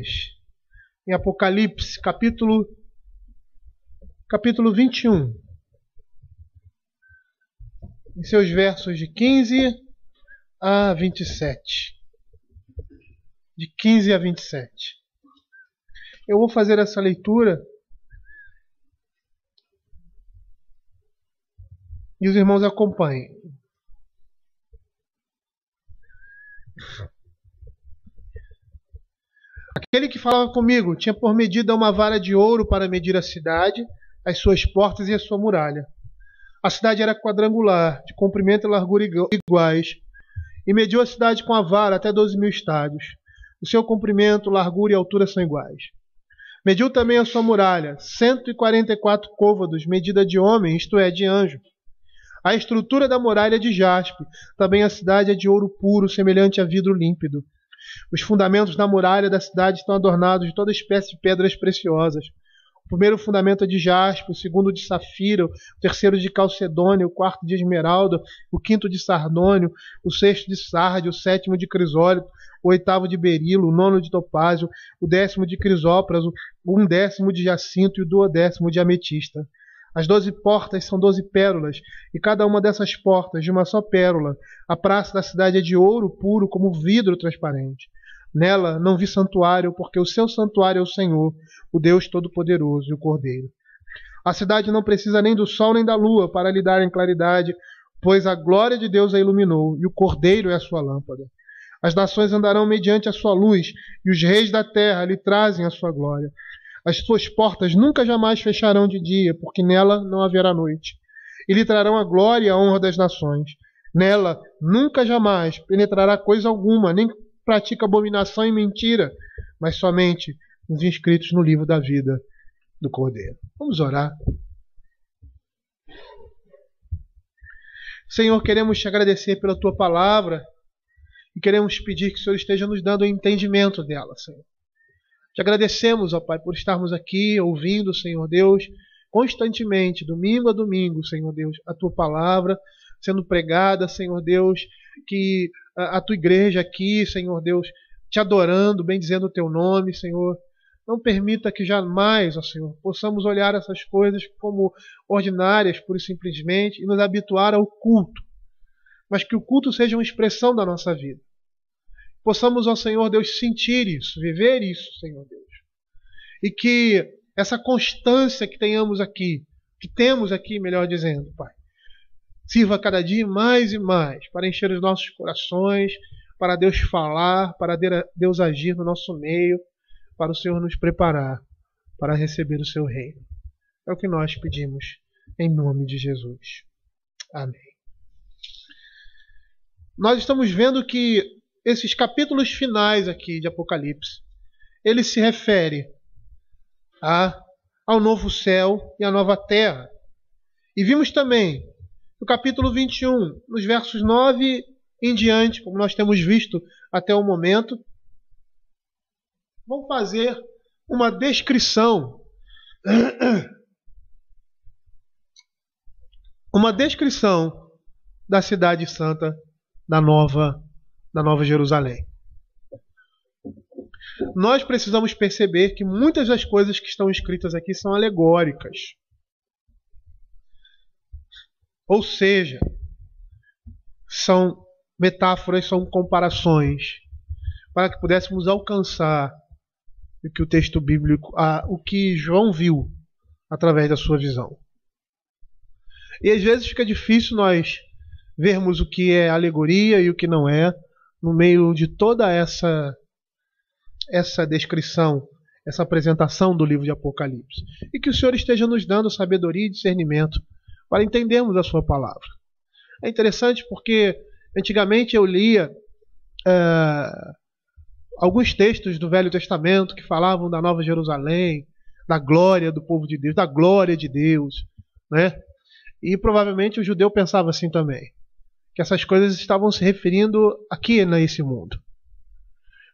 Bíblias em Apocalipse, capítulo 21, em seus versos de 15 a 27. De 15 a 27. Eu vou fazer essa leitura e os irmãos acompanhem. Aquele que falava comigo tinha por medida uma vara de ouro para medir a cidade, as suas portas e a sua muralha. A cidade era quadrangular, de comprimento e largura iguais, e mediu a cidade com a vara até 12.000 estádios. O seu comprimento, largura e altura são iguais. Mediu também a sua muralha, 144 côvados, medida de homem, isto é, de anjo. A estrutura da muralha é de jaspe, também a cidade é de ouro puro, semelhante a vidro límpido. Os fundamentos da muralha da cidade estão adornados de toda espécie de pedras preciosas. O primeiro fundamento é de jaspe, o segundo de safira, o terceiro de calcedônio, o quarto de esmeralda, o quinto de sardônio, o sexto de sardio, o sétimo de crisólito, o oitavo de berilo, o nono de topázio, o 10º de crisópraso, o 11º de jacinto e o 12º de ametista. As 12 portas são 12 pérolas, e cada uma dessas portas de uma só pérola. A praça da cidade é de ouro puro, como vidro transparente. Nela não vi santuário, porque o seu santuário é o Senhor, o Deus Todo-Poderoso e o Cordeiro. A cidade não precisa nem do sol nem da lua para lhe darem claridade, pois a glória de Deus a iluminou, e o Cordeiro é a sua lâmpada. As nações andarão mediante a sua luz, e os reis da terra lhe trazem a sua glória. As suas portas nunca jamais fecharão de dia, porque nela não haverá noite. E lhe trarão a glória e a honra das nações. Nela nunca jamais penetrará coisa alguma, nem pratica abominação e mentira, mas somente os inscritos no livro da vida do Cordeiro. Vamos orar. Senhor, queremos te agradecer pela tua palavra e queremos pedir que o Senhor esteja nos dando o entendimento dela, Senhor. Te agradecemos, ó Pai, por estarmos aqui ouvindo, Senhor Deus, constantemente, domingo a domingo, Senhor Deus, a tua palavra sendo pregada, Senhor Deus, que a tua igreja aqui, Senhor Deus, te adorando, bendizendo o teu nome, Senhor. Não permita que jamais, ó Senhor, possamos olhar essas coisas como ordinárias, pura e simplesmente, e nos habituar ao culto, mas que o culto seja uma expressão da nossa vida. Possamos, ó Senhor Deus, sentir isso, viver isso, Senhor Deus. E que essa constância que tenhamos aqui, que temos aqui, melhor dizendo, Pai, sirva cada dia mais e mais para encher os nossos corações, para Deus falar, para Deus agir no nosso meio, para o Senhor nos preparar para receber o seu reino. É o que nós pedimos, em nome de Jesus. Amém. Nós estamos vendo que esses capítulos finais aqui de Apocalipse, ele se refere ao novo céu e à nova terra. E vimos também no capítulo 21, nos versos 9 em diante, como nós temos visto até o momento, vamos fazer uma descrição da cidade santa da Nova Jerusalém. Nós precisamos perceber que muitas das coisas que estão escritas aqui são alegóricas. Ou seja, são metáforas, são comparações, para que pudéssemos alcançar o que o texto bíblico, o que João viu através da sua visão. E às vezes fica difícil nós vermos o que é alegoria e o que não é, no meio de toda essa descrição, essa apresentação do livro de Apocalipse. E que o Senhor esteja nos dando sabedoria e discernimento para entendermos a sua palavra. É interessante porque antigamente eu lia alguns textos do Velho Testamento que falavam da Nova Jerusalém, da glória do povo de Deus, da glória de Deus, né? E provavelmente o judeu pensava assim também, que essas coisas estavam se referindo aqui nesse mundo.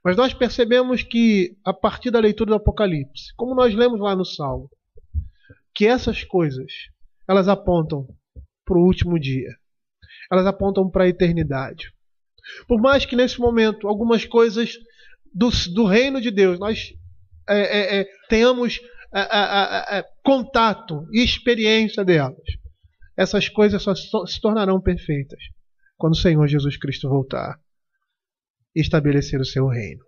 Mas nós percebemos que, a partir da leitura do Apocalipse, como nós lemos lá no Salmo, que essas coisas, elas apontam para o último dia. Elas apontam para a eternidade. Por mais que nesse momento algumas coisas do reino de Deus nós tenhamos contato e experiência delas. Essas coisas só se tornarão perfeitas quando o Senhor Jesus Cristo voltar e estabelecer o seu reino.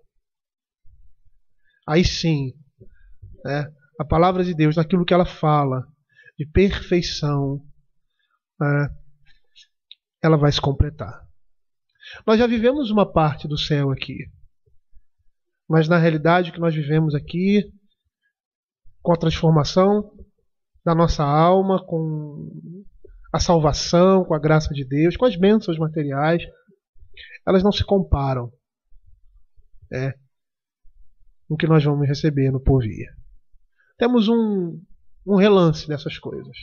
Aí sim, a palavra de Deus, naquilo que ela fala de perfeição, ela vai se completar. Nós já vivemos uma parte do céu aqui, mas na realidade o que nós vivemos aqui, com a transformação da nossa alma, com a salvação, com a graça de Deus, com as bênçãos materiais, elas não se comparam com o que nós vamos receber no porvir. Temos um relance dessas coisas.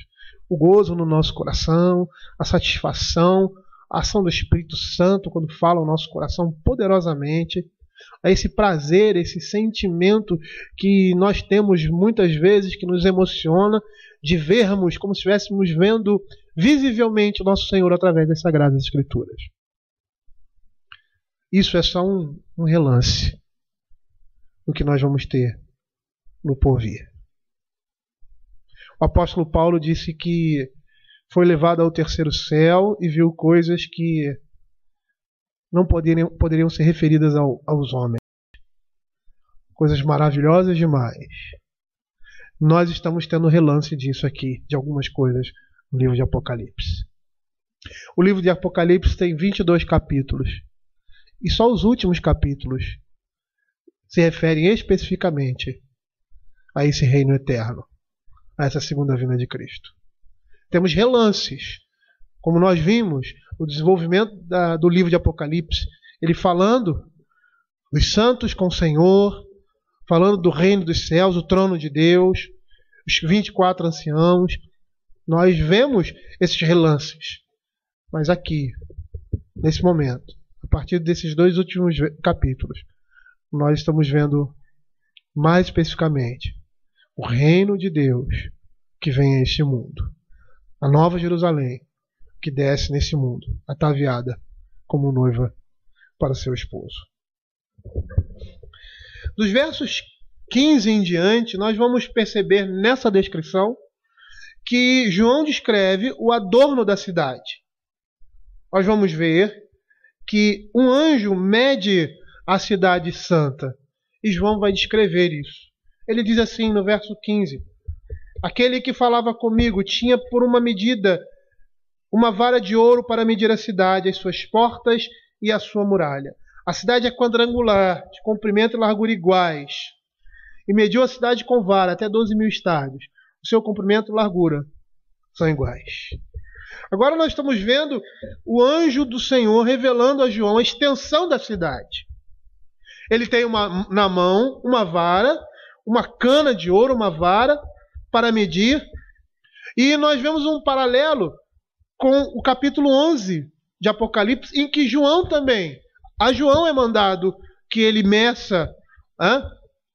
O gozo no nosso coração, a satisfação, a ação do Espírito Santo quando fala o nosso coração poderosamente, esse prazer, esse sentimento que nós temos muitas vezes, que nos emociona, de vermos como se estivéssemos vendo visivelmente o nosso Senhor através das Sagradas Escrituras. Isso é só um relance do que nós vamos ter no porvir. O apóstolo Paulo disse que foi levado ao terceiro céu e viu coisas que não poderiam ser referidas aos homens. Coisas maravilhosas demais. Nós estamos tendo relance disso aqui, de algumas coisas no livro de Apocalipse. O livro de Apocalipse tem 22 capítulos. E só os últimos capítulos se referem especificamente a esse reino eterno, a essa segunda vinda de Cristo. Temos relances, como nós vimos, o desenvolvimento do livro de Apocalipse, ele falando dos santos com o Senhor, falando do reino dos céus, o trono de Deus, os 24 anciãos. Nós vemos esses relances. Mas aqui, nesse momento, a partir desses dois últimos capítulos, nós estamos vendo mais especificamente o reino de Deus que vem a este mundo. A nova Jerusalém que desce nesse mundo, ataviada como noiva para seu esposo. Dos versos 15 em diante, nós vamos perceber nessa descrição que João descreve o adorno da cidade. Nós vamos ver que um anjo mede a cidade santa. E João vai descrever isso. Ele diz assim no verso 15: aquele que falava comigo tinha por uma medida uma vara de ouro para medir a cidade, as suas portas e a sua muralha. A cidade é quadrangular, de comprimento e largura iguais. E mediu a cidade com vara, até 12.000 estádios. O seu comprimento e largura são iguais. Agora nós estamos vendo o anjo do Senhor revelando a João a extensão da cidade. Ele tem na mão uma vara, uma cana de ouro, uma vara para medir. E nós vemos um paralelo com o capítulo 11 de Apocalipse, em que João também, a João é mandado que ele meça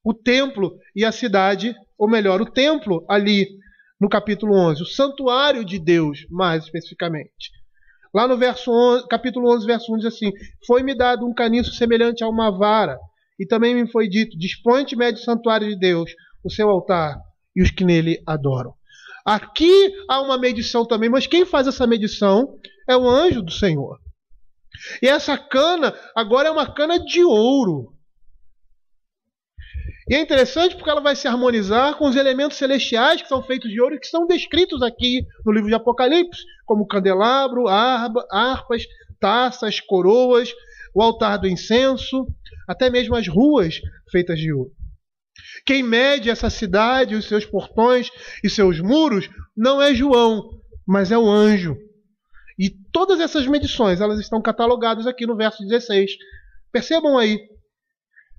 o templo e a cidade, ou melhor, o templo ali no capítulo 11, o santuário de Deus, mais especificamente. Lá no capítulo 11, verso 1 diz assim: foi-me dado um caniço semelhante a uma vara, e também me foi dito: dispõe-te e mede o santuário de Deus, o seu altar e os que nele adoram. Aqui há uma medição também, mas quem faz essa medição é o anjo do Senhor. E essa cana agora é uma cana de ouro. E é interessante porque ela vai se harmonizar com os elementos celestiais que são feitos de ouro e que são descritos aqui no livro de Apocalipse, como candelabro, harpas, taças, coroas, o altar do incenso, até mesmo as ruas feitas de ouro. Quem mede essa cidade, os seus portões e seus muros, não é João, mas é o anjo. E todas essas medições, elas estão catalogadas aqui no verso 16. Percebam aí.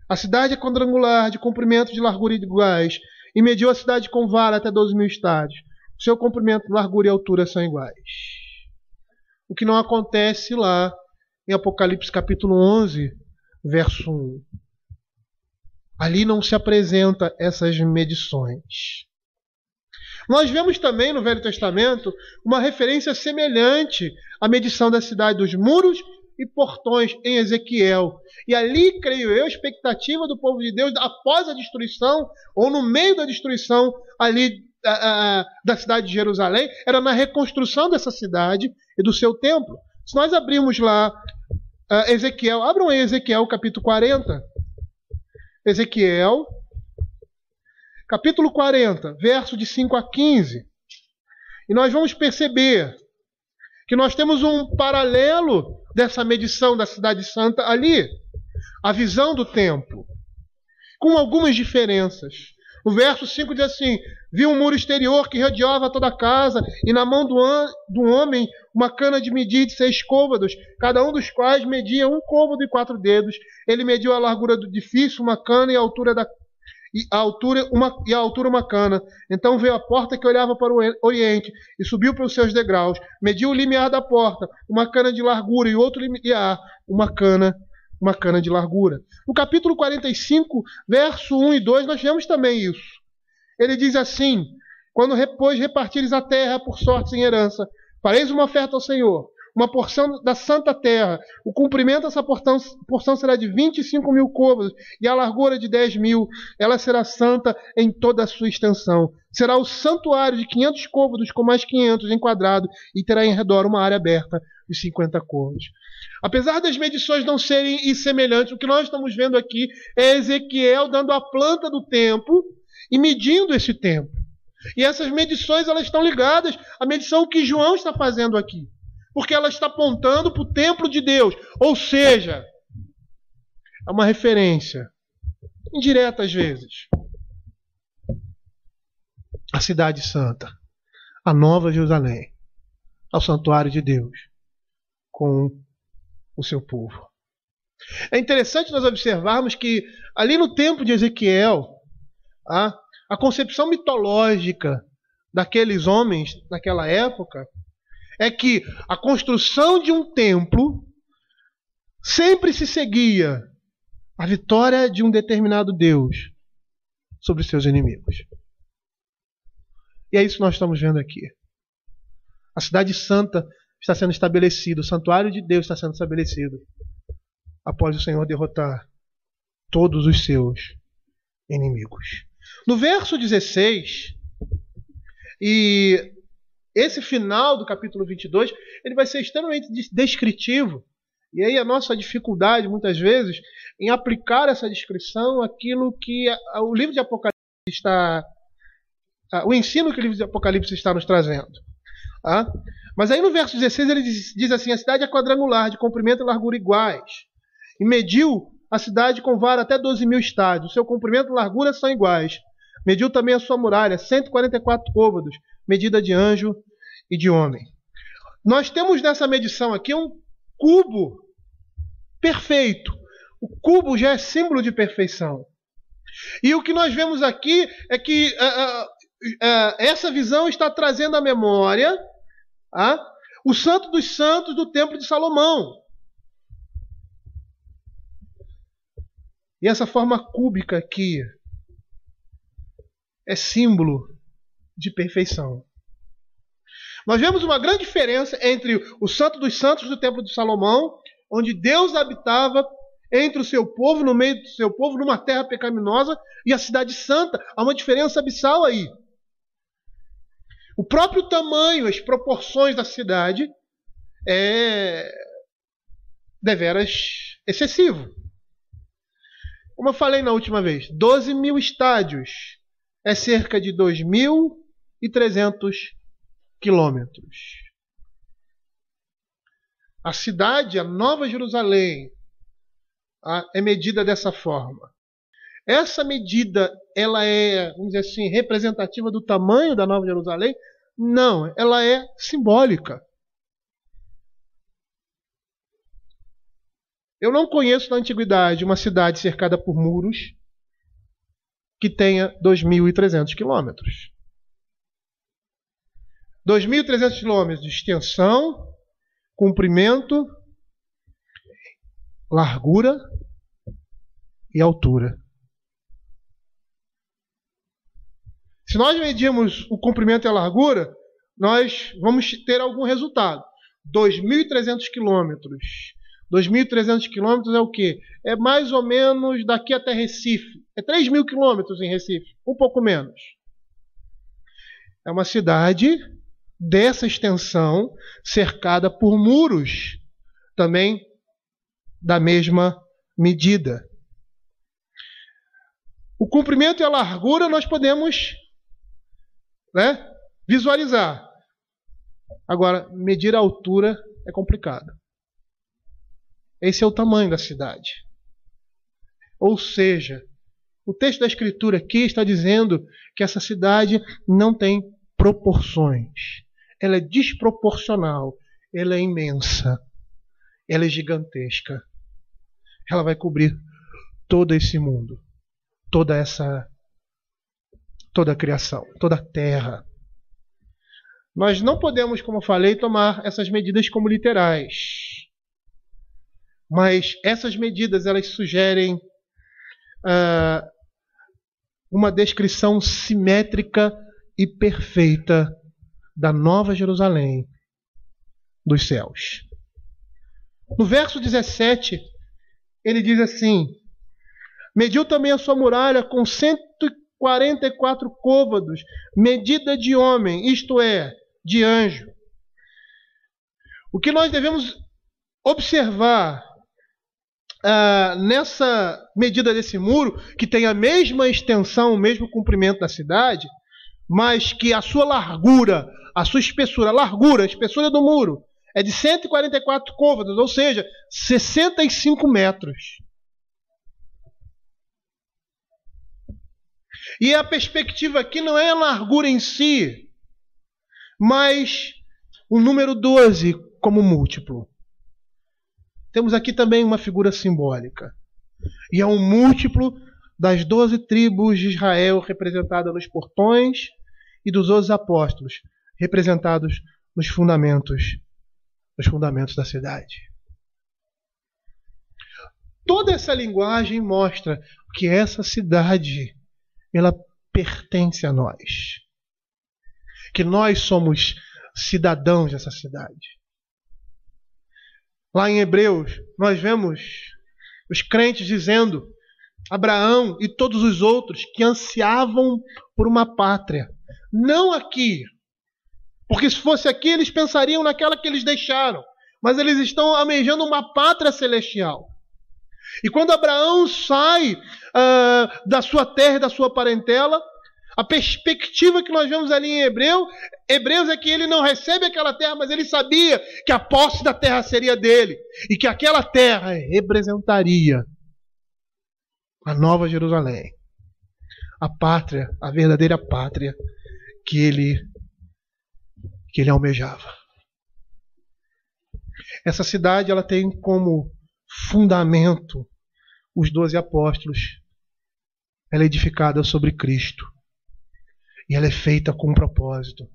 A cidade é quadrangular, de comprimento, de largura iguais, e mediu a cidade com vara até 12.000 estádios. O seu comprimento, largura e altura são iguais. O que não acontece lá em Apocalipse capítulo 11, verso 1. Ali não se apresenta essas medições. Nós vemos também no Velho Testamento uma referência semelhante à medição da cidade, dos muros e portões em Ezequiel. E ali, creio eu, a expectativa do povo de Deus, após a destruição, ou no meio da destruição ali da cidade de Jerusalém, era na reconstrução dessa cidade e do seu templo. Se nós abrirmos lá Ezequiel, abram aí Ezequiel capítulo 40. Ezequiel, capítulo 40, verso de 5 a 15. E nós vamos perceber que nós temos um paralelo dessa medição da cidade santa ali, a visão do templo, com algumas diferenças. O verso 5 diz assim: vi um muro exterior que rodeava toda a casa, e na mão do homem uma cana de medir de 6 côvados, cada um dos quais media 1 côvado e 4 dedos. Ele mediu a largura do edifício, uma cana, e a altura uma cana. Então veio a porta que olhava para o oriente e subiu pelos seus degraus. Mediu o limiar da porta, uma cana de largura, e outro limiar, uma cana de largura. No capítulo 45, verso 1 e 2, nós vemos também isso. Ele diz assim: quando depois repartires a terra por sortes em herança, fareis uma oferta ao Senhor, uma porção da santa terra. O comprimento dessa porção será de 25.000 côvados, e a largura de 10.000. Ela será santa em toda a sua extensão. Será o santuário de 500 côvados, com mais 500 em quadrado, e terá em redor uma área aberta de 50 côvados. Apesar das medições não serem semelhantes, o que nós estamos vendo aqui é Ezequiel dando a planta do templo e medindo esse templo. E essas medições, elas estão ligadas à medição que João está fazendo aqui, porque ela está apontando para o templo de Deus. Ou seja, é uma referência, indireta às vezes, à cidade santa, à Nova Jerusalém, ao santuário de Deus, com o seu povo. É interessante nós observarmos que ali no templo de Ezequiel, a concepção mitológica daqueles homens naquela época é que a construção de um templo sempre se seguia a vitória de um determinado Deus sobre seus inimigos. E é isso que nós estamos vendo aqui. A cidade santa está sendo estabelecida, o santuário de Deus está sendo estabelecido após o Senhor derrotar todos os seus inimigos. No verso 16, e esse final do capítulo 22, ele vai ser extremamente descritivo. E aí a nossa dificuldade, muitas vezes, em aplicar essa descrição àquilo que o livro de Apocalipse está... o ensino que o livro de Apocalipse está nos trazendo. Mas aí no verso 16 ele diz assim: a cidade é quadrangular, de comprimento e largura iguais. E mediu a cidade com vara até 12.000 estádios. O seu comprimento e largura são iguais. Mediu também a sua muralha, 144 côvados, medida de anjo e de homem. Nós temos nessa medição aqui um cubo perfeito. O cubo já é símbolo de perfeição. E o que nós vemos aqui é que essa visão está trazendo à memória o Santo dos Santos do Templo de Salomão. E essa forma cúbica aqui é símbolo de perfeição. Nós vemos uma grande diferença entre o Santo dos Santos do Templo de Salomão, onde Deus habitava entre o seu povo, no meio do seu povo, numa terra pecaminosa, e a cidade santa. Há uma diferença abissal aí. O próprio tamanho, as proporções da cidade é deveras excessivo. Como eu falei na última vez, 12.000 estádios é cerca de 2.300 quilômetros. A cidade, a Nova Jerusalém, é medida dessa forma. Essa medida, ela é, vamos dizer assim, representativa do tamanho da Nova Jerusalém? Não, ela é simbólica. Eu não conheço na antiguidade uma cidade cercada por muros que tenha 2.300 quilômetros. 2.300 quilômetros de extensão, comprimento, largura e altura. Se nós medirmos o comprimento e a largura, nós vamos ter algum resultado. 2.300 quilômetros 2.300 quilômetros é o quê? É mais ou menos daqui até Recife. É 3.000 quilômetros em Recife, um pouco menos. É uma cidade dessa extensão, cercada por muros, também da mesma medida. O comprimento e a largura nós podemos, visualizar. Agora, medir a altura é complicado. Esse é o tamanho da cidade. Ou seja, o texto da Escritura aqui está dizendo que essa cidade não tem proporções. Ela é desproporcional. Ela é imensa. Ela é gigantesca. Ela vai cobrir todo esse mundo. Toda a criação. Toda a terra. Nós não podemos, como eu falei, tomar essas medidas como literais. Mas essas medidas, elas sugerem uma descrição simétrica e perfeita da Nova Jerusalém dos céus. No verso 17, ele diz assim: mediu também a sua muralha com 144 côvados, medida de homem, isto é, de anjo. O que nós devemos observar nessa medida desse muro, que tem a mesma extensão, o mesmo comprimento da cidade, mas que a sua largura, a sua espessura, a espessura do muro é de 144 côvados, ou seja, 65 metros. E a perspectiva aqui não é a largura em si, mas o número 12 como múltiplo. Temos aqui também uma figura simbólica. E é um múltiplo das 12 tribos de Israel representadas nos portões e dos 12 apóstolos representados nos fundamentos da cidade. Toda essa linguagem mostra que essa cidade, ela pertence a nós. Que nós somos cidadãos dessa cidade. Lá em Hebreus, nós vemos os crentes dizendo, Abraão e todos os outros, que ansiavam por uma pátria. Não aqui, porque se fosse aqui eles pensariam naquela que eles deixaram, mas eles estão almejando uma pátria celestial. E quando Abraão sai da sua terra e da sua parentela, a perspectiva que nós vemos ali em Hebreus é que ele não recebe aquela terra, mas ele sabia que a posse da terra seria dele. E que aquela terra representaria a Nova Jerusalém. A pátria, a verdadeira pátria que ele almejava. Essa cidade, ela tem como fundamento os 12 apóstolos. Ela é edificada sobre Cristo. E ela é feita com um propósito,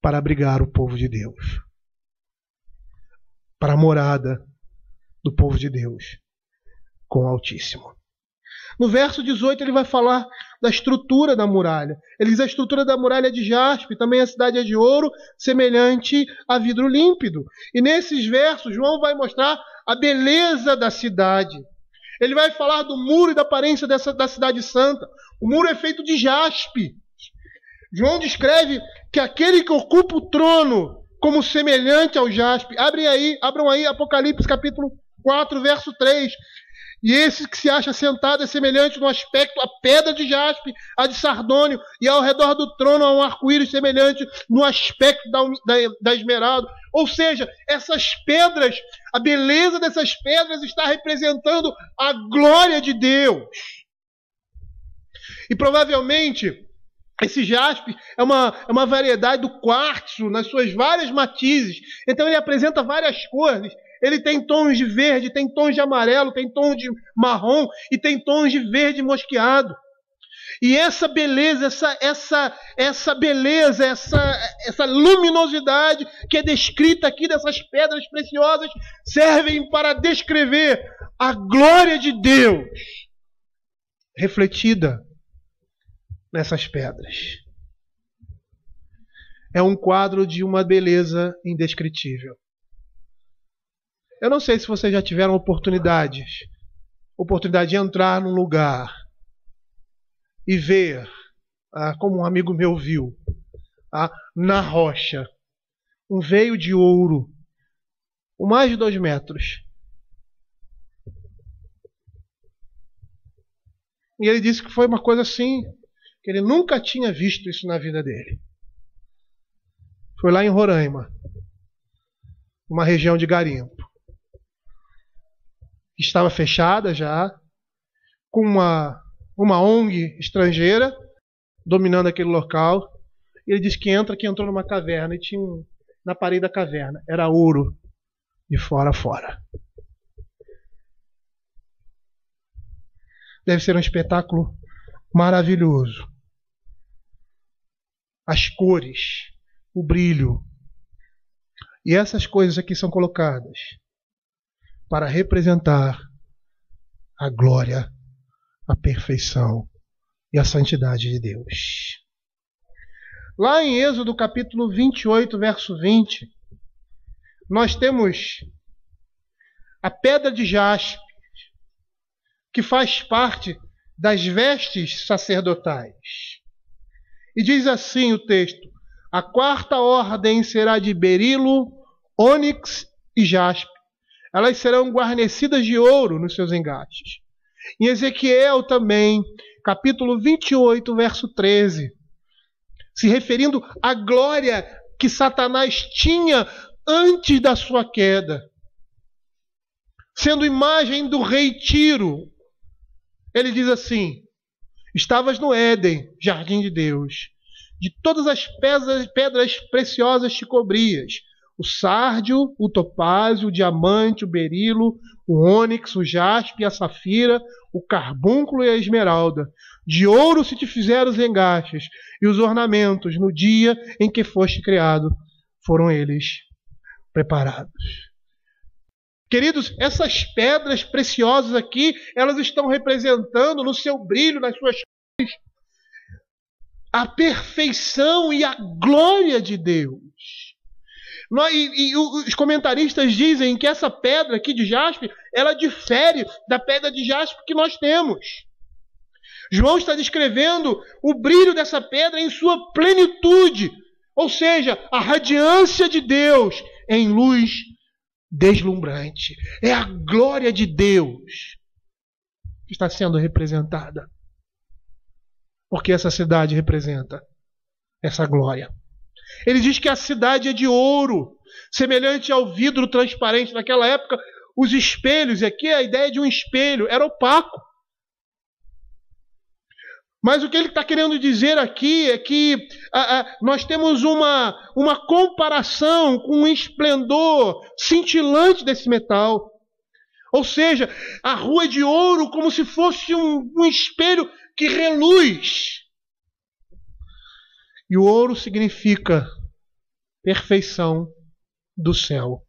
para abrigar o povo de Deus. Para a morada do povo de Deus com o Altíssimo. No verso 18 ele vai falar da estrutura da muralha. Ele diz: a estrutura da muralha é de jaspe, também a cidade é de ouro, semelhante a vidro límpido. E nesses versos João vai mostrar a beleza da cidade. Ele vai falar do muro e da aparência da cidade santa. O muro é feito de jaspe. João descreve que aquele que ocupa o trono como semelhante ao jaspe. Abram aí Apocalipse capítulo 4, verso 3. E esse que se acha sentado é semelhante no aspecto à pedra de jaspe, a de sardônio, e ao redor do trono há um arco-íris semelhante no aspecto da esmeralda. Ou seja, essas pedras, a beleza dessas pedras está representando a glória de Deus. E provavelmente esse jaspe é uma variedade do quartzo nas suas várias matizes. Então ele apresenta várias cores. Ele tem tons de verde, tem tons de amarelo, tem tons de marrom e tem tons de verde mosqueado. E essa beleza, essa beleza, essa luminosidade que é descrita aqui dessas pedras preciosas servem para descrever a glória de Deus refletida nessas pedras. É um quadro de uma beleza indescritível. Eu não sei se vocês já tiveram oportunidade de entrar num lugar e ver, como um amigo meu viu, na rocha, um veio de ouro, com mais de 2 metros. E ele disse que foi uma coisa assim, que ele nunca tinha visto isso na vida dele. Foi lá em Roraima, uma região de garimpo. Estava fechada já, com uma ONG estrangeira dominando aquele local. E ele disse que entrou numa caverna e tinha na parede da caverna, era ouro de fora a fora. Deve ser um espetáculo maravilhoso. As cores, o brilho. E essas coisas aqui são colocadas para representar a glória, a perfeição e a santidade de Deus. Lá em Êxodo capítulo 28, verso 20, nós temos a pedra de jaspe, que faz parte das vestes sacerdotais. E diz assim o texto: a 4ª ordem será de berilo, ônix e jaspe. Elas serão guarnecidas de ouro nos seus engastes. Em Ezequiel também, capítulo 28, verso 13, se referindo à glória que Satanás tinha antes da sua queda, sendo imagem do rei Tiro. Ele diz assim: estavas no Éden, jardim de Deus. De todas as pedras preciosas te cobrias: o sárdio, o topázio, o diamante, o berilo, o ônix, o jaspe, a safira, o carbúnculo e a esmeralda. De ouro se te fizeram os engastes, e os ornamentos no dia em que foste criado foram eles preparados. Queridos, essas pedras preciosas aqui, elas estão representando no seu brilho, nas suas cores, a perfeição e a glória de Deus. E os comentaristas dizem que essa pedra aqui de jaspe, ela difere da pedra de jaspe que nós temos. João está descrevendo o brilho dessa pedra em sua plenitude, ou seja, a radiância de Deus em luz deslumbrante. É a glória de Deus que está sendo representada. Porque essa cidade representa essa glória. Ele diz que a cidade é de ouro, semelhante ao vidro transparente. Naquela época, os espelhos, e aqui a ideia de um espelho, era opaco. Mas o que ele está querendo dizer aqui é que nós temos uma comparação com o esplendor cintilante desse metal. Ou seja, a rua é de ouro como se fosse um espelho que reluz. E o ouro significa perfeição do céu.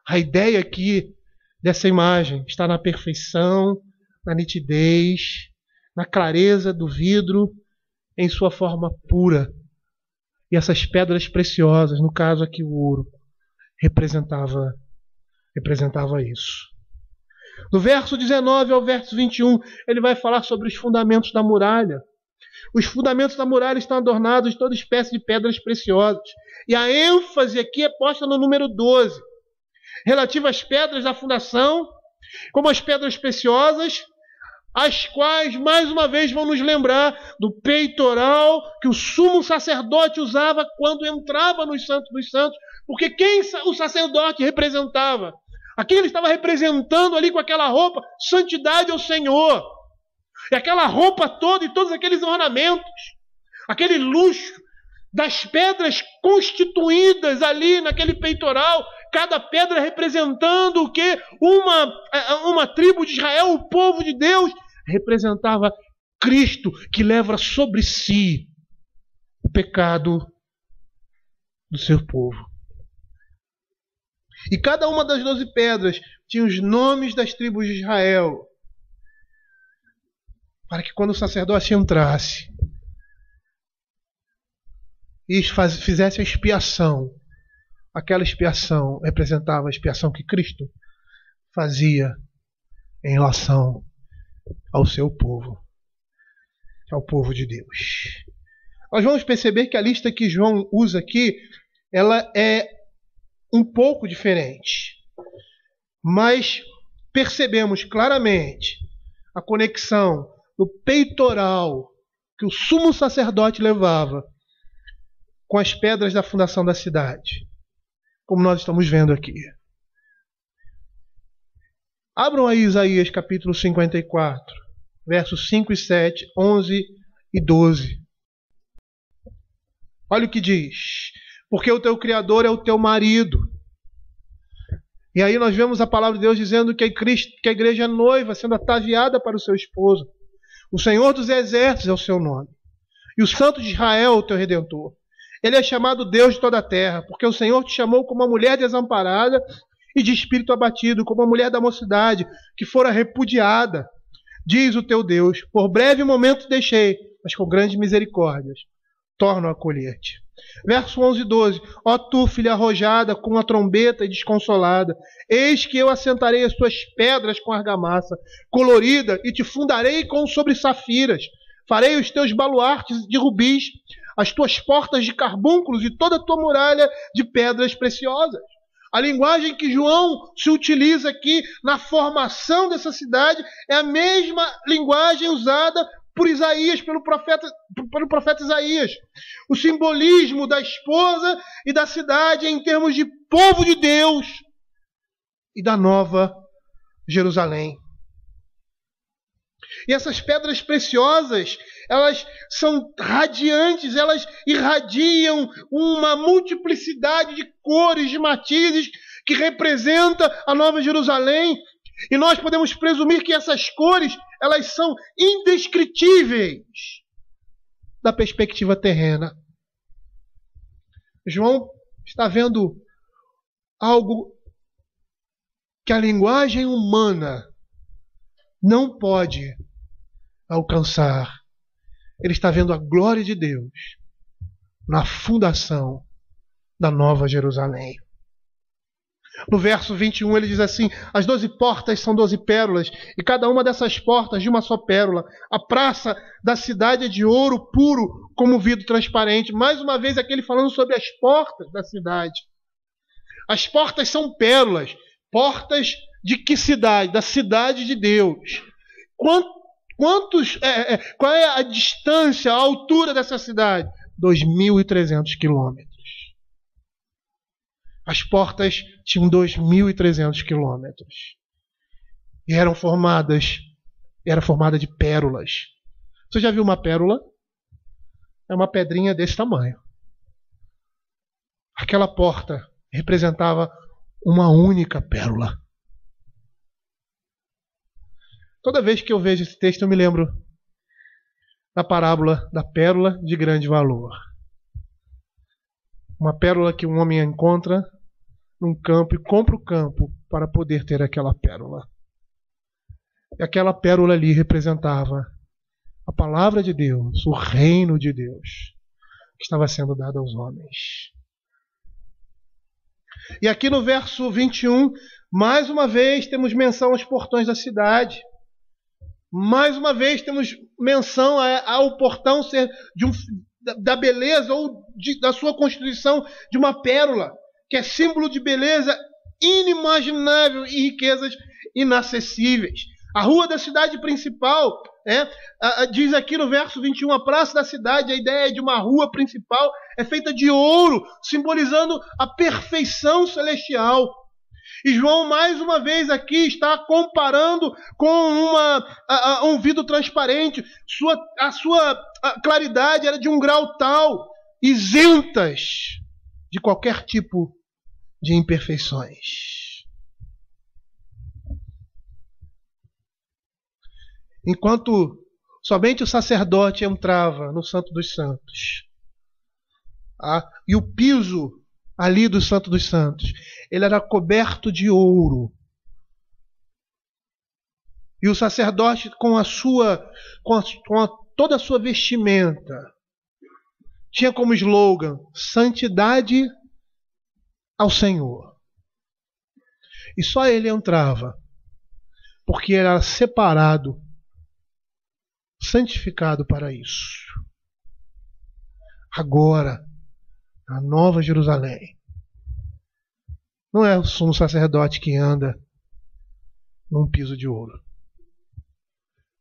A ideia aqui dessa imagem está na perfeição, na nitidez, na clareza do vidro em sua forma pura. E essas pedras preciosas, no caso aqui o ouro, representava isso. Do verso 19 ao verso 21, ele vai falar sobre os fundamentos da muralha. Os fundamentos da muralha estão adornados de toda espécie de pedras preciosas. E a ênfase aqui é posta no número 12, relativo às pedras da fundação, como as pedras preciosas, as quais, mais uma vez, vão nos lembrar do peitoral que o sumo sacerdote usava quando entrava nos Santos dos Santos. Porque quem o sacerdote representava? Aqui ele estava representando ali com aquela roupa, santidade ao Senhor. E aquela roupa toda e todos aqueles ornamentos, aquele luxo das pedras constituídas ali naquele peitoral, cada pedra representando o quê? Uma tribo de Israel, o povo de Deus, representava Cristo, que leva sobre si o pecado do seu povo. E cada uma das 12 pedras tinha os nomes das tribos de Israel, para que quando o sacerdote entrasse e fizesse a expiação, aquela expiação representava a expiação que Cristo fazia em relação ao seu povo, ao povo de Deus. Nós vamos perceber que a lista que João usa aqui, ela é um pouco diferente, mas percebemos claramente a conexão do peitoral que o sumo sacerdote levava com as pedras da fundação da cidade, como nós estamos vendo aqui. Abram aí Isaías capítulo 54, versos 5 e 7, 11 e 12. Olha o que diz: porque o teu Criador é o teu marido. E aí nós vemos a palavra de Deus dizendo que a igreja é noiva, sendo ataviada para o seu esposo. O Senhor dos Exércitos é o seu nome. E o Santo de Israel é o teu Redentor. Ele é chamado Deus de toda a terra, porque o Senhor te chamou como uma mulher desamparada e de espírito abatido, como uma mulher da mocidade, que fora repudiada. Diz o teu Deus: por breve momento deixei, mas com grandes misericórdias torno a acolher-te. Verso 11 e 12. Ó tu, filha arrojada, com a trombeta e desconsolada, eis que eu assentarei as tuas pedras com argamassa colorida e te fundarei com sobre safiras. Farei os teus baluartes de rubis, as tuas portas de carbúnculos e toda a tua muralha de pedras preciosas. A linguagem que João se utiliza aqui na formação dessa cidade é a mesma linguagem usada por Isaías, pelo profeta Isaías. O simbolismo da esposa e da cidade em termos de povo de Deus e da nova Jerusalém. E essas pedras preciosas, elas são radiantes, elas irradiam uma multiplicidade de cores, de matizes, que representa a nova Jerusalém. E nós podemos presumir que essas cores, elas são indescritíveis da perspectiva terrena. João está vendo algo que a linguagem humana não pode alcançar. Ele está vendo a glória de Deus na fundação da nova Jerusalém. No verso 21 ele diz assim: as 12 portas são 12 pérolas, e cada uma dessas portas de uma só pérola. A praça da cidade é de ouro puro, como vidro transparente. Mais uma vez aqui ele falando sobre as portas da cidade. As portas são pérolas. Portas de que cidade? Da cidade de Deus. Qual é a distância, a altura dessa cidade? 2.300 quilômetros. As portas tinham 2.300 quilômetros. E era formada de pérolas. Você já viu uma pérola? É uma pedrinha desse tamanho. Aquela porta representava uma única pérola. Toda vez que eu vejo esse texto, eu me lembro da parábola da pérola de grande valor. Uma pérola que um homem encontra num campo e compra o campo para poder ter aquela pérola. E aquela pérola ali representava a palavra de Deus, o reino de Deus, que estava sendo dado aos homens. E aqui no verso 21, mais uma vez temos menção aos portões da cidade. Mais uma vez temos menção ao portão ser da beleza ou da sua constituição de uma pérola, que é símbolo de beleza inimaginável e riquezas inacessíveis. A rua da cidade principal, diz aqui no verso 21, a praça da cidade, a ideia de uma rua principal é feita de ouro, simbolizando a perfeição celestial. E João, mais uma vez aqui, está comparando com um vidro transparente. A sua claridade era de um grau tal, isentas de qualquer tipo de imperfeições. Enquanto somente o sacerdote entrava no Santo dos Santos, e o piso ali do Santo dos Santos, ele era coberto de ouro. E o sacerdote, com toda a sua vestimenta, tinha como slogan: santidade ao Senhor. E só ele entrava, porque era separado, santificado para isso. Agora, a Nova Jerusalém, não é o sumo sacerdote que anda num piso de ouro.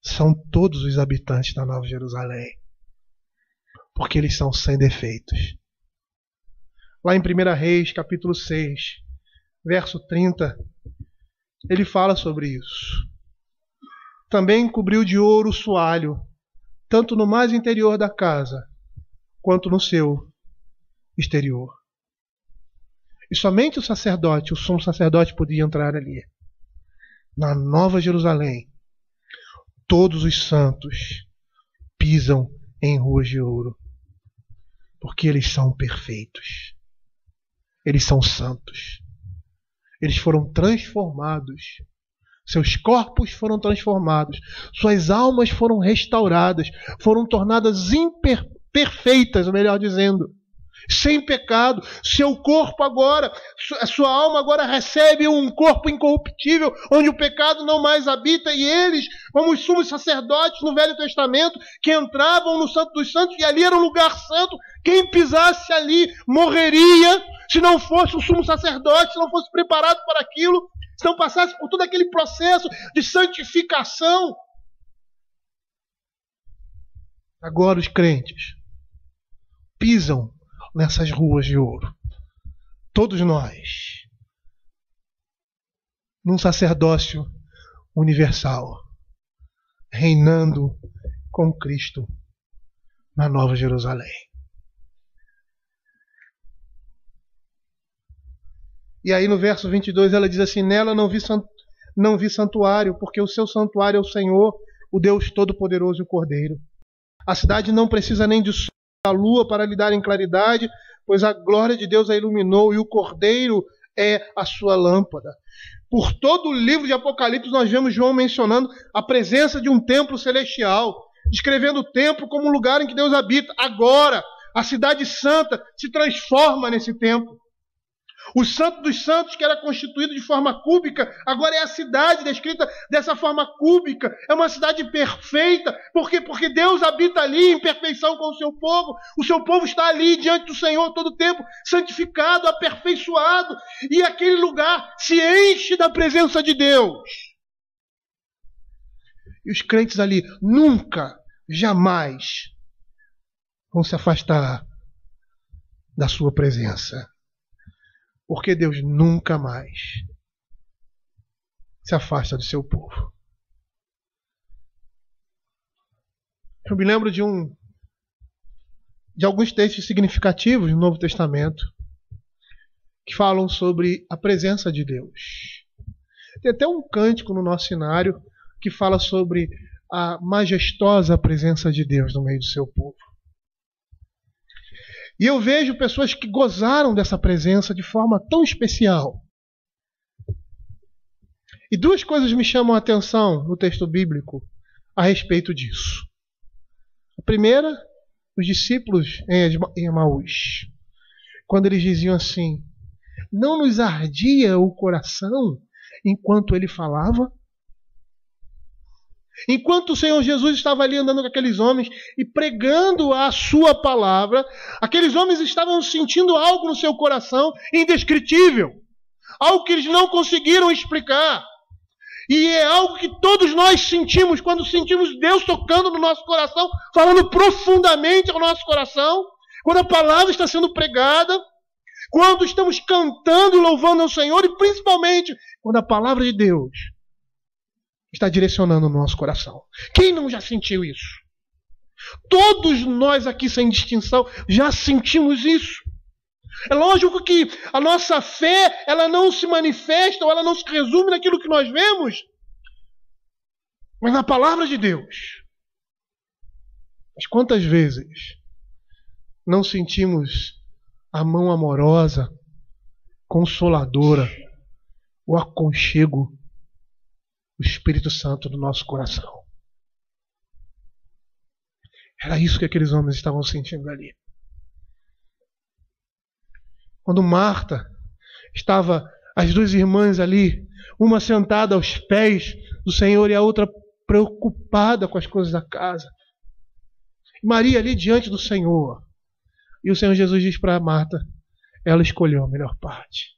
São todos os habitantes da Nova Jerusalém, porque eles são sem defeitos. Lá em 1 Reis, capítulo 6, verso 30, ele fala sobre isso. Também cobriu de ouro o soalho, tanto no mais interior da casa, quanto no seu exterior. E somente o sacerdote, o sumo sacerdote, podia entrar ali. Na Nova Jerusalém, todos os santos pisam em ruas de ouro, porque eles são perfeitos. Eles são santos. Eles foram transformados. Seus corpos foram transformados. Suas almas foram restauradas. Foram tornadas perfeitas, melhor dizendo. Sem pecado. Seu corpo agora, sua alma agora recebe um corpo incorruptível, onde o pecado não mais habita, e eles, como os sumos sacerdotes no Velho Testamento, que entravam no Santo dos Santos, e ali era um lugar santo, quem pisasse ali morreria, se não fosse o sumo sacerdote, se não fosse preparado para aquilo, se não passasse por todo aquele processo de santificação. Agora os crentes pisam nessas ruas de ouro. Todos nós. Num sacerdócio universal. Reinando com Cristo na Nova Jerusalém. E aí no verso 22 ela diz assim: nela não vi santuário, porque o seu santuário é o Senhor, o Deus Todo-Poderoso e o Cordeiro. A cidade não precisa nem de sol, a lua para lhe darem claridade, pois a glória de Deus a iluminou e o Cordeiro é a sua lâmpada. Por todo o livro de Apocalipse nós vemos João mencionando a presença de um templo celestial, descrevendo o templo como um lugar em que Deus habita. Agora, a cidade santa se transforma nesse templo. O Santo dos Santos, que era constituído de forma cúbica, agora é a cidade descrita dessa forma cúbica. É uma cidade perfeita. Por quê? Porque Deus habita ali em perfeição com o seu povo. O seu povo está ali diante do Senhor todo o tempo, santificado, aperfeiçoado. E aquele lugar se enche da presença de Deus. E os crentes ali nunca, jamais vão se afastar da sua presença. Porque Deus nunca mais se afasta do seu povo. Eu me lembro de alguns textos significativos no Novo Testamento que falam sobre a presença de Deus. Tem até um cântico no nosso cenário que fala sobre a majestosa presença de Deus no meio do seu povo. E eu vejo pessoas que gozaram dessa presença de forma tão especial. E duas coisas me chamam a atenção no texto bíblico a respeito disso. A primeira, os discípulos em Emaús, quando eles diziam assim: não nos ardia o coração enquanto ele falava? Enquanto o Senhor Jesus estava ali andando com aqueles homens e pregando a sua palavra, aqueles homens estavam sentindo algo no seu coração indescritível. Algo que eles não conseguiram explicar. E é algo que todos nós sentimos quando sentimos Deus tocando no nosso coração, falando profundamente ao nosso coração, quando a palavra está sendo pregada, quando estamos cantando e louvando ao Senhor, e principalmente quando a palavra de Deus está direcionando o nosso coração. Quem não já sentiu isso? Todos nós aqui, sem distinção, já sentimos isso. É lógico que a nossa fé, ela não se manifesta, ou ela não se resume naquilo que nós vemos, mas na palavra de Deus. Mas quantas vezes não sentimos a mão amorosa, consoladora, o aconchego o Espírito Santo no nosso coração? Era isso que aqueles homens estavam sentindo ali. Quando Marta estava as duas irmãs ali, uma sentada aos pés do Senhor e a outra preocupada com as coisas da casa. Maria ali diante do Senhor. E o Senhor Jesus diz para Marta, ela escolheu a melhor parte.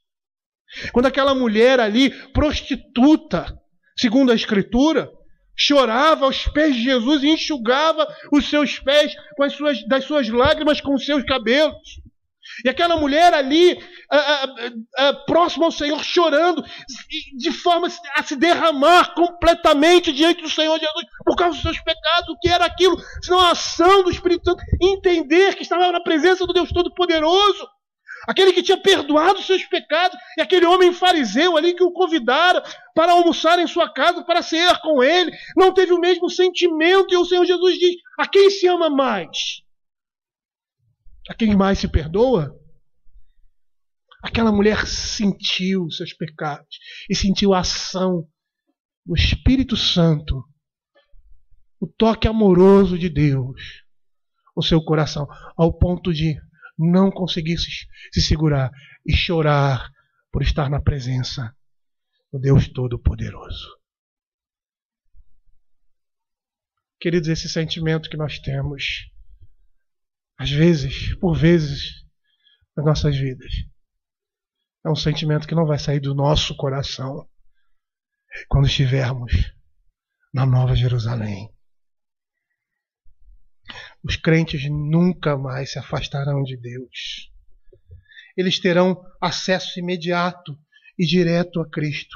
Quando aquela mulher ali, prostituta, segundo a Escritura, chorava aos pés de Jesus e enxugava os seus pés das suas lágrimas com os seus cabelos. E aquela mulher ali, próxima ao Senhor, chorando, de forma a se derramar completamente diante do Senhor Jesus, por causa dos seus pecados. O que era aquilo? Senão a ação do Espírito Santo, entender que estava na presença do Deus Todo-Poderoso, aquele que tinha perdoado os seus pecados, e aquele homem fariseu ali que o convidara para almoçar em sua casa, para cear com ele, não teve o mesmo sentimento. E o Senhor Jesus diz, a quem se ama mais? A quem mais se perdoa? Aquela mulher sentiu os seus pecados e sentiu a ação do Espírito Santo, o toque amoroso de Deus no seu coração, ao ponto de não conseguir se segurar e chorar por estar na presença do Deus Todo-Poderoso. Queridos, esse sentimento que nós temos, às vezes, por vezes, nas nossas vidas, é um sentimento que não vai sair do nosso coração quando estivermos na Nova Jerusalém. Os crentes nunca mais se afastarão de Deus. Eles terão acesso imediato e direto a Cristo.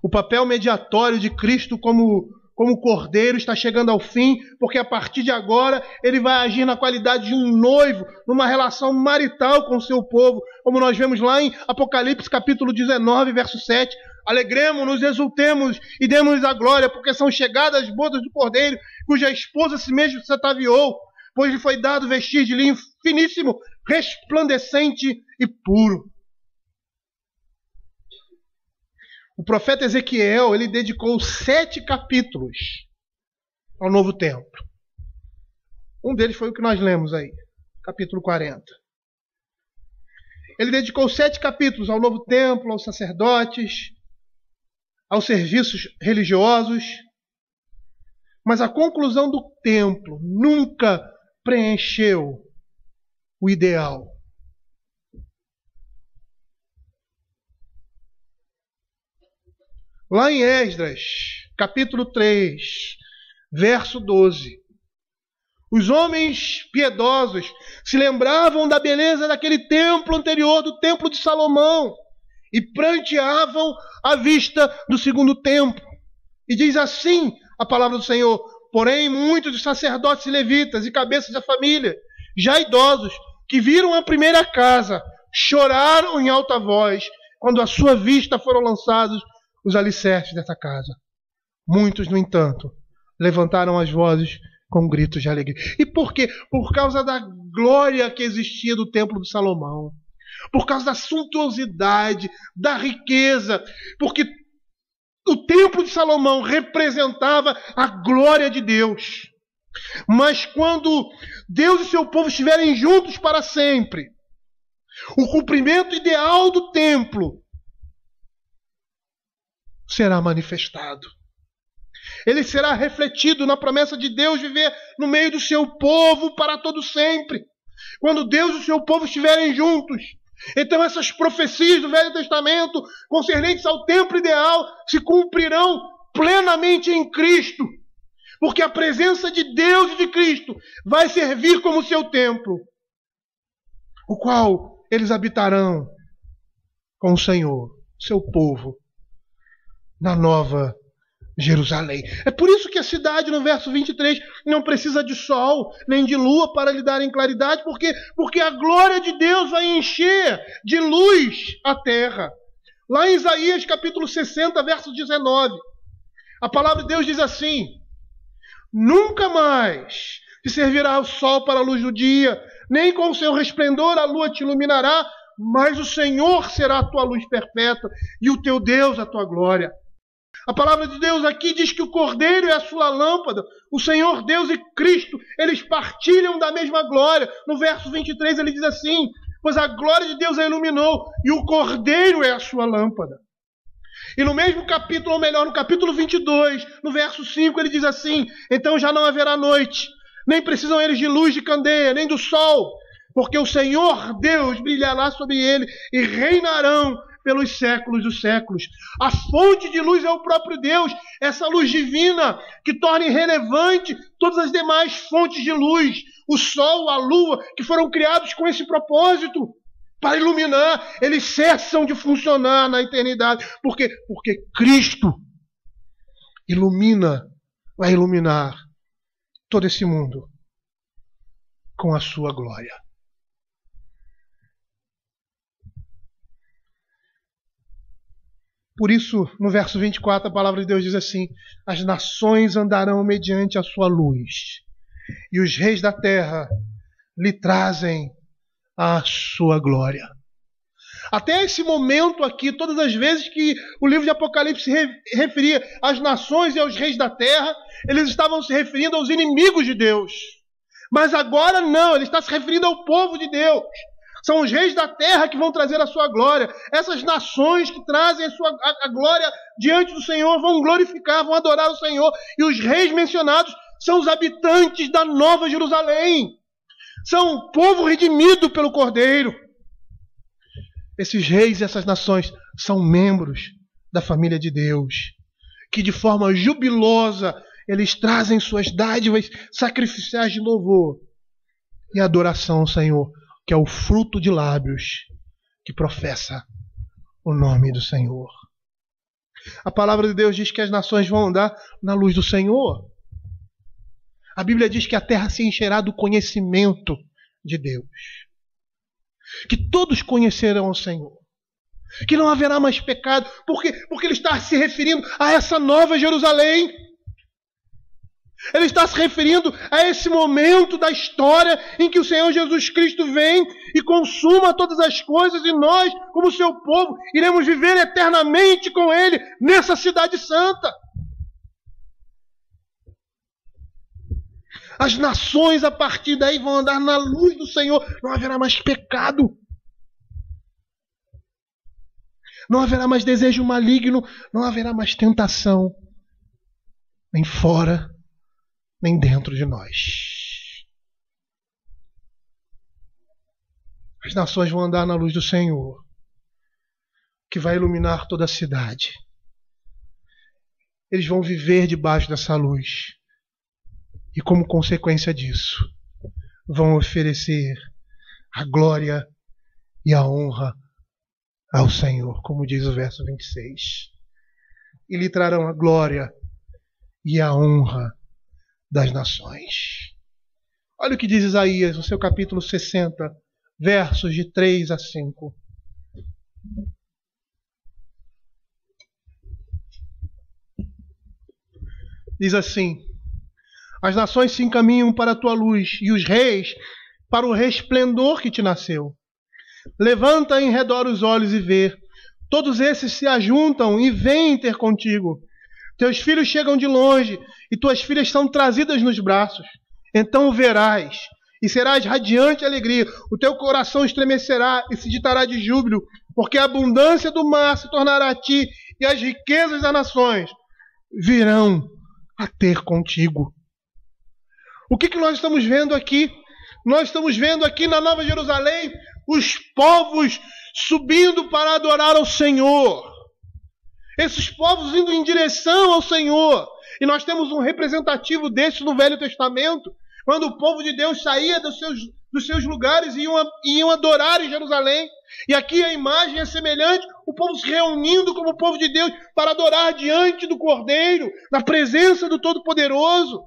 O papel mediatório de Cristo como cordeiro está chegando ao fim, porque a partir de agora ele vai agir na qualidade de um noivo, numa relação marital com o seu povo, como nós vemos lá em Apocalipse capítulo 19, verso 7. Alegremos-nos, exultemos e demos-lhes a glória, porque são chegadas as bodas do cordeiro, cuja esposa si mesmo se ataviou, pois lhe foi dado vestir de linho finíssimo, resplandecente e puro. O profeta Ezequiel, ele dedicou 7 capítulos ao novo templo. Um deles foi o que nós lemos aí, capítulo 40. Ele dedicou 7 capítulos ao novo templo, aos sacerdotes, aos serviços religiosos. Mas a conclusão do templo nunca preencheu o ideal. Lá em Esdras, capítulo 3, verso 12. Os homens piedosos se lembravam da beleza daquele templo anterior, do templo de Salomão, e pranteavam à vista do segundo templo. E diz assim a palavra do Senhor: porém, muitos dos sacerdotes e levitas e cabeças da família, já idosos, que viram a primeira casa, choraram em alta voz, quando à sua vista foram lançados os alicerces dessa casa. Muitos, no entanto, levantaram as vozes com gritos de alegria. E por quê? Por causa da glória que existia do templo de Salomão. Por causa da suntuosidade, da riqueza. Porque o templo de Salomão representava a glória de Deus. Mas quando Deus e seu povo estiverem juntos para sempre, o cumprimento ideal do templo será manifestado. Ele será refletido na promessa de Deus viver no meio do seu povo para todo sempre. Quando Deus e o seu povo estiverem juntos, então essas profecias do Velho Testamento concernentes ao templo ideal se cumprirão plenamente em Cristo. Porque a presença de Deus e de Cristo vai servir como seu templo, o qual eles habitarão com o Senhor, seu povo, na Nova Jerusalém. É por isso que a cidade, no verso 23, não precisa de sol, nem de lua para lhe darem claridade, porque a glória de Deus vai encher de luz a terra. Lá em Isaías, capítulo 60, verso 19, a palavra de Deus diz assim: nunca mais te servirá o sol para a luz do dia, nem com o seu resplendor a lua te iluminará, mas o Senhor será a tua luz perpétua e o teu Deus a tua glória. A palavra de Deus aqui diz que o Cordeiro é a sua lâmpada. O Senhor Deus e Cristo, eles partilham da mesma glória. No verso 23 ele diz assim: pois a glória de Deus a iluminou, e o Cordeiro é a sua lâmpada. E no mesmo capítulo, ou melhor, no capítulo 22, no verso 5, ele diz assim: então já não haverá noite, nem precisam eles de luz de candeia, nem do sol, porque o Senhor Deus brilhará sobre ele, e reinarão pelos séculos dos séculos. A fonte de luz é o próprio Deus, essa luz divina que torna irrelevante todas as demais fontes de luz, o sol, a lua, que foram criados com esse propósito, para iluminar. Eles cessam de funcionar na eternidade. Por quê? Porque Cristo vai iluminar todo esse mundo com a sua glória. Por isso, no verso 24, a palavra de Deus diz assim: as nações andarão mediante a sua luz, e os reis da terra lhe trazem a sua glória. Até esse momento aqui, todas as vezes que o livro de Apocalipse se referia às nações e aos reis da terra, eles estavam se referindo aos inimigos de Deus. Mas agora não, ele está se referindo ao povo de Deus. São os reis da terra que vão trazer a sua glória. Essas nações que trazem a glória diante do Senhor vão glorificar, vão adorar o Senhor. E os reis mencionados são os habitantes da Nova Jerusalém. São o povo redimido pelo Cordeiro. Esses reis e essas nações são membros da família de Deus, que de forma jubilosa eles trazem suas dádivas sacrificiais de louvor e adoração ao Senhor, que é o fruto de lábios que professa o nome do Senhor. A palavra de Deus diz que as nações vão andar na luz do Senhor. A Bíblia diz que a terra se encherá do conhecimento de Deus. Que todos conhecerão o Senhor. Que não haverá mais pecado. Por quê? Porque ele está se referindo a essa nova Jerusalém. Ele está se referindo a esse momento da história em que o Senhor Jesus Cristo vem e consuma todas as coisas, e nós, como seu povo, iremos viver eternamente com Ele nessa cidade santa. As nações a partir daí vão andar na luz do Senhor. Não haverá mais pecado. Não haverá mais desejo maligno. Não haverá mais tentação. Nem fora, nem dentro de nós. As nações vão andar na luz do Senhor, que vai iluminar toda a cidade. Eles vão viver debaixo dessa luz. E como consequência disso, vão oferecer a glória e a honra ao Senhor, como diz o verso 26. E lhe trarão a glória e a honra das nações. Olha o que diz Isaías no seu capítulo 60, versos de 3 a 5. Diz assim: as nações se encaminham para a tua luz, e os reis para o resplendor que te nasceu. Levanta em redor os olhos e vê. Todos esses se ajuntam e vêm ter contigo. Teus filhos chegam de longe, e tuas filhas são trazidas nos braços. Então o verás, e serás radiante de alegria. O teu coração estremecerá e se ditará de júbilo, porque a abundância do mar se tornará a ti, e as riquezas das nações virão a ter contigo. O que nós estamos vendo aqui? Nós estamos vendo aqui na Nova Jerusalém os povos subindo para adorar ao Senhor. Esses povos indo em direção ao Senhor. E nós temos um representativo desse no Velho Testamento, quando o povo de Deus saía dos seus lugares e iam adorar em Jerusalém. E aqui a imagem é semelhante, o povo se reunindo como povo de Deus para adorar diante do Cordeiro, na presença do Todo-Poderoso.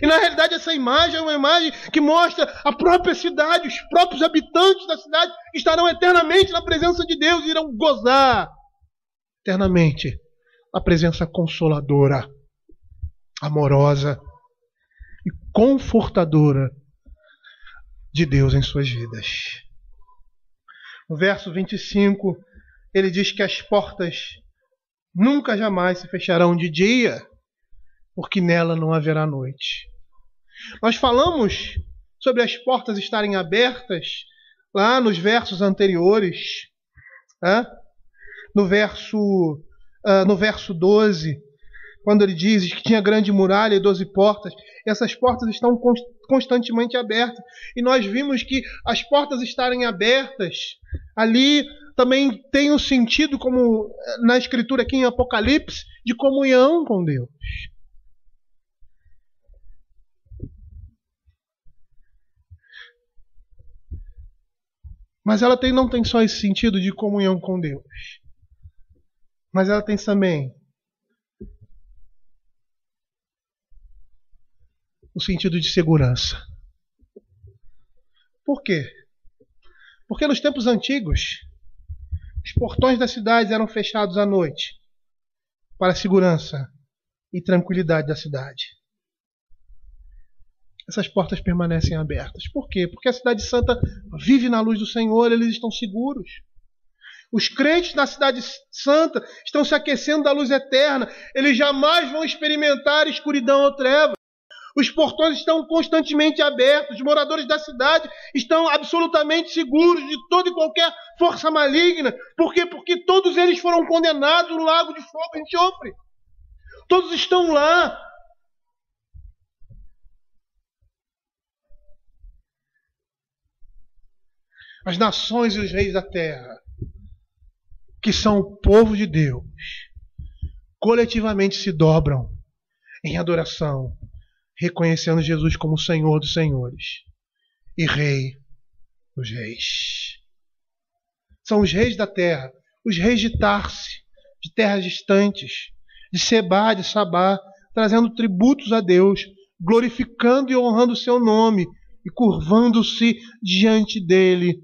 E na realidade essa imagem é uma imagem que mostra a própria cidade, os próprios habitantes da cidade que estarão eternamente na presença de Deus e irão gozar eternamente a presença consoladora, amorosa e confortadora de Deus em suas vidas. No verso 25, ele diz que as portas nunca jamais se fecharão de dia, porque nela não haverá noite. Nós falamos sobre as portas estarem abertas lá nos versos anteriores, no verso 12, quando ele diz que tinha grande muralha e 12 portas, essas portas estão constantemente abertas. E nós vimos que as portas estarem abertas ali também tem um sentido, como na escritura aqui em Apocalipse, de comunhão com Deus. Mas ela não tem só esse sentido de comunhão com Deus, mas ela tem também o sentido de segurança. Por quê? Porque nos tempos antigos, os portões das cidades eram fechados à noite para a segurança e tranquilidade da cidade. Essas portas permanecem abertas. Por quê? Porque a cidade santa vive na luz do Senhor, eles estão seguros. Os crentes na cidade santa estão se aquecendo da luz eterna, eles jamais vão experimentar escuridão ou treva. Os portões estão constantemente abertos, os moradores da cidade estão absolutamente seguros de toda e qualquer força maligna. Por quê? Porque todos eles foram condenados no lago de fogo e enxofre. Todos estão lá. As nações e os reis da terra, que são o povo de Deus, coletivamente se dobram em adoração, reconhecendo Jesus como Senhor dos senhores e Rei dos reis. São os reis da terra, os reis de Tarse, de terras distantes, de Sebá, de Sabá, trazendo tributos a Deus, glorificando e honrando o seu nome e curvando-se diante dele,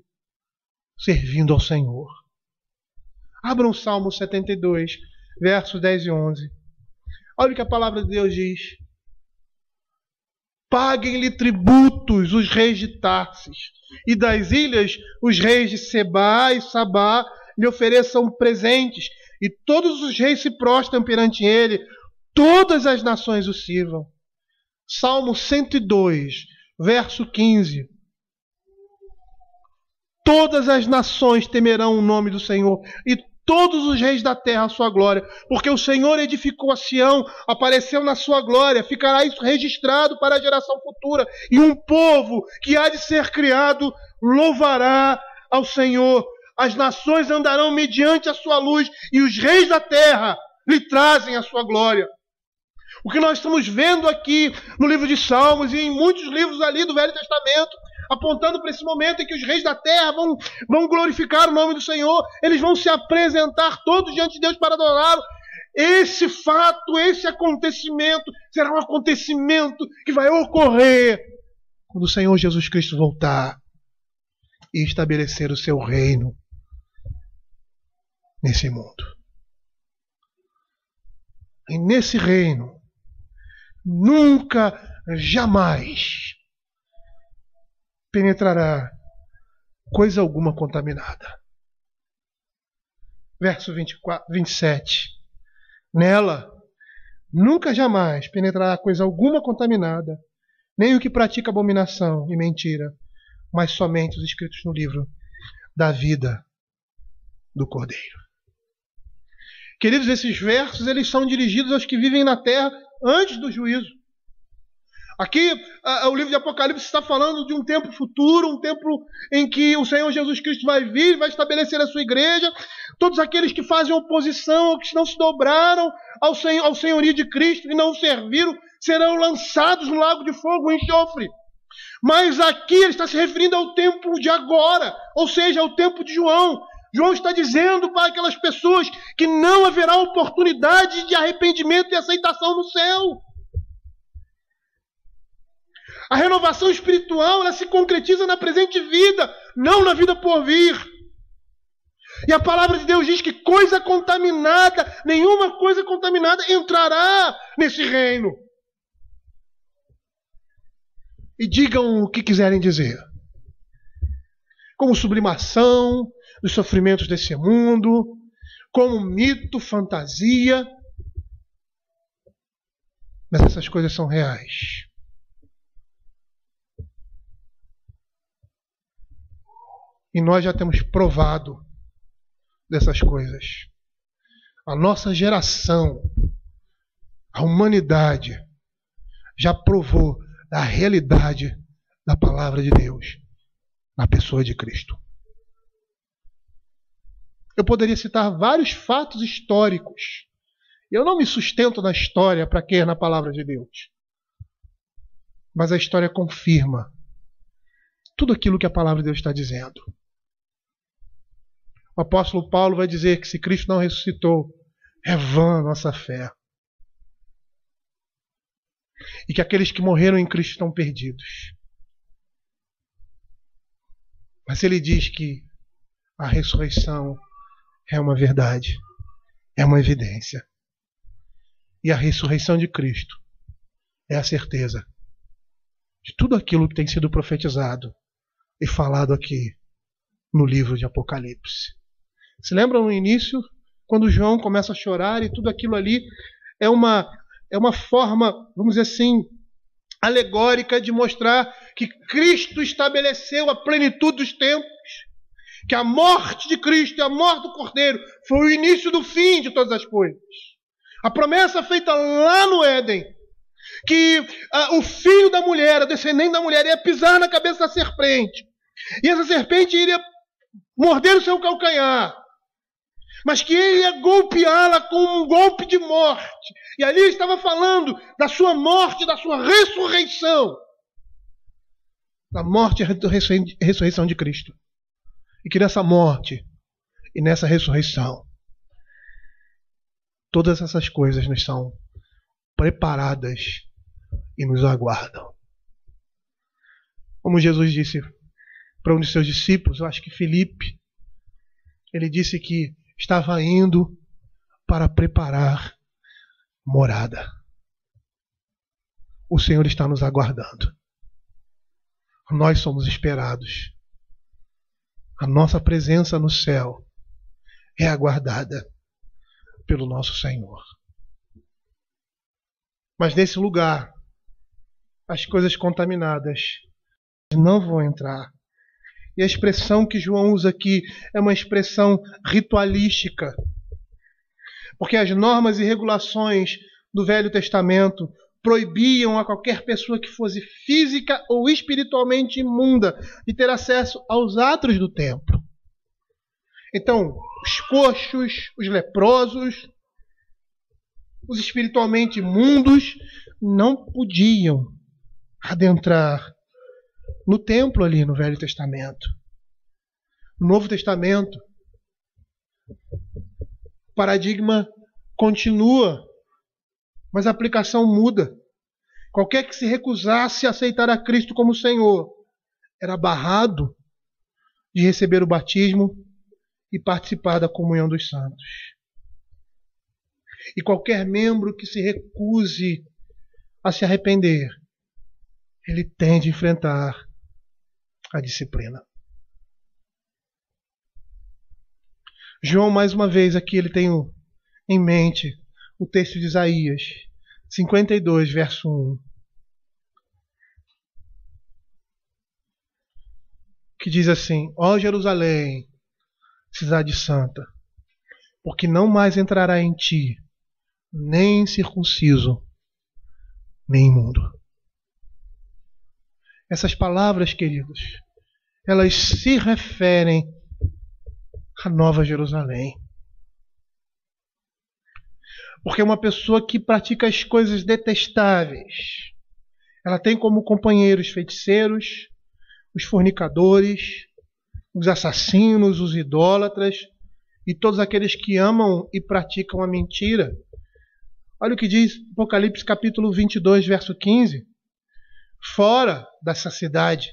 servindo ao Senhor. Abram o Salmo 72, versos 10 e 11. Olha o que a palavra de Deus diz. Paguem-lhe tributos os reis de Tarsis, e das ilhas os reis de Sebá e Sabá lhe ofereçam presentes, e todos os reis se prostram perante ele, todas as nações o sirvam. Salmo 102, verso 15. Todas as nações temerão o nome do Senhor, e todos os reis da terra a sua glória, porque o Senhor edificou a Sião, apareceu na sua glória, ficará isso registrado para a geração futura, e um povo que há de ser criado louvará ao Senhor. As nações andarão mediante a sua luz, e os reis da terra lhe trazem a sua glória. O que nós estamos vendo aqui no livro de Salmos e em muitos livros ali do Velho Testamento, apontando para esse momento em que os reis da terra vão glorificar o nome do Senhor, eles vão se apresentar todos diante de Deus para adorá-lo. Esse fato, esse acontecimento, será um acontecimento que vai ocorrer quando o Senhor Jesus Cristo voltar e estabelecer o seu reino nesse mundo. E nesse reino, nunca, jamais penetrará coisa alguma contaminada. Verso 27. Nela, nunca jamais penetrará coisa alguma contaminada, nem o que pratica abominação e mentira, mas somente os escritos no livro da vida do Cordeiro. Queridos, esses versos eles são dirigidos aos que vivem na terra antes do juízo. Aqui, o livro de Apocalipse está falando de um tempo futuro, um tempo em que o Senhor Jesus Cristo vai vir, vai estabelecer a sua igreja. Todos aqueles que fazem oposição, que não se dobraram ao senhorio de Cristo e não o serviram, serão lançados no lago de fogo e enxofre. Mas aqui ele está se referindo ao tempo de agora, ou seja, ao tempo de João. João está dizendo para aquelas pessoas que não haverá oportunidade de arrependimento e aceitação no céu. A renovação espiritual ela se concretiza na presente vida, não na vida por vir. E a palavra de Deus diz que coisa contaminada, nenhuma coisa contaminada entrará nesse reino. E digam o que quiserem dizer. Como sublimação dos sofrimentos desse mundo, como mito, fantasia. Mas essas coisas são reais. E nós já temos provado dessas coisas. A nossa geração, a humanidade, já provou da realidade da palavra de Deus na pessoa de Cristo. Eu poderia citar vários fatos históricos. Eu não me sustento na história para crer na palavra de Deus. Mas a história confirma tudo aquilo que a palavra de Deus está dizendo. O apóstolo Paulo vai dizer que se Cristo não ressuscitou, é vã a nossa fé. E que aqueles que morreram em Cristo estão perdidos. Mas ele diz que a ressurreição é uma verdade, é uma evidência. E a ressurreição de Cristo é a certeza de tudo aquilo que tem sido profetizado e falado aqui no livro de Apocalipse. Se lembram no início, quando João começa a chorar e tudo aquilo ali é uma forma, vamos dizer assim, alegórica de mostrar que Cristo estabeleceu a plenitude dos tempos, que a morte de Cristo e a morte do Cordeiro foi o início do fim de todas as coisas. A promessa feita lá no Éden, que o filho da mulher, o descendente da mulher, ia pisar na cabeça da serpente, e essa serpente iria morder o seu calcanhar, mas que ele ia golpeá-la com um golpe de morte. E ali estava falando da sua morte, da sua ressurreição. Da morte e ressurreição de Cristo. E que nessa morte e nessa ressurreição, todas essas coisas nos são preparadas e nos aguardam. Como Jesus disse para um de seus discípulos, eu acho que Filipe, ele disse que estava indo para preparar morada. O Senhor está nos aguardando. Nós somos esperados. A nossa presença no céu é aguardada pelo nosso Senhor. Mas nesse lugar, as coisas contaminadas não vão entrar. E a expressão que João usa aqui é uma expressão ritualística. Porque as normas e regulações do Velho Testamento proibiam a qualquer pessoa que fosse física ou espiritualmente imunda de ter acesso aos atos do templo. Então, os coxos, os leprosos, os espiritualmente imundos não podiam adentrar no templo ali no Velho Testamento. No Novo Testamento, o paradigma continua, mas a aplicação muda. Qualquer que se recusasse a aceitar a Cristo como Senhor era barrado de receber o batismo e participar da comunhão dos santos. E qualquer membro que se recuse a se arrepender, ele tem de enfrentar a disciplina. João, mais uma vez, aqui ele tem em mente o texto de Isaías 52, verso 1. Que diz assim: Ó Jerusalém, cidade santa, porque não mais entrará em ti nem circunciso, nem imundo. Essas palavras, queridos, elas se referem à Nova Jerusalém. Porque uma pessoa que pratica as coisas detestáveis, ela tem como companheiros feiticeiros, os fornicadores, os assassinos, os idólatras e todos aqueles que amam e praticam a mentira. Olha o que diz Apocalipse capítulo 22, verso 15. Fora dessa cidade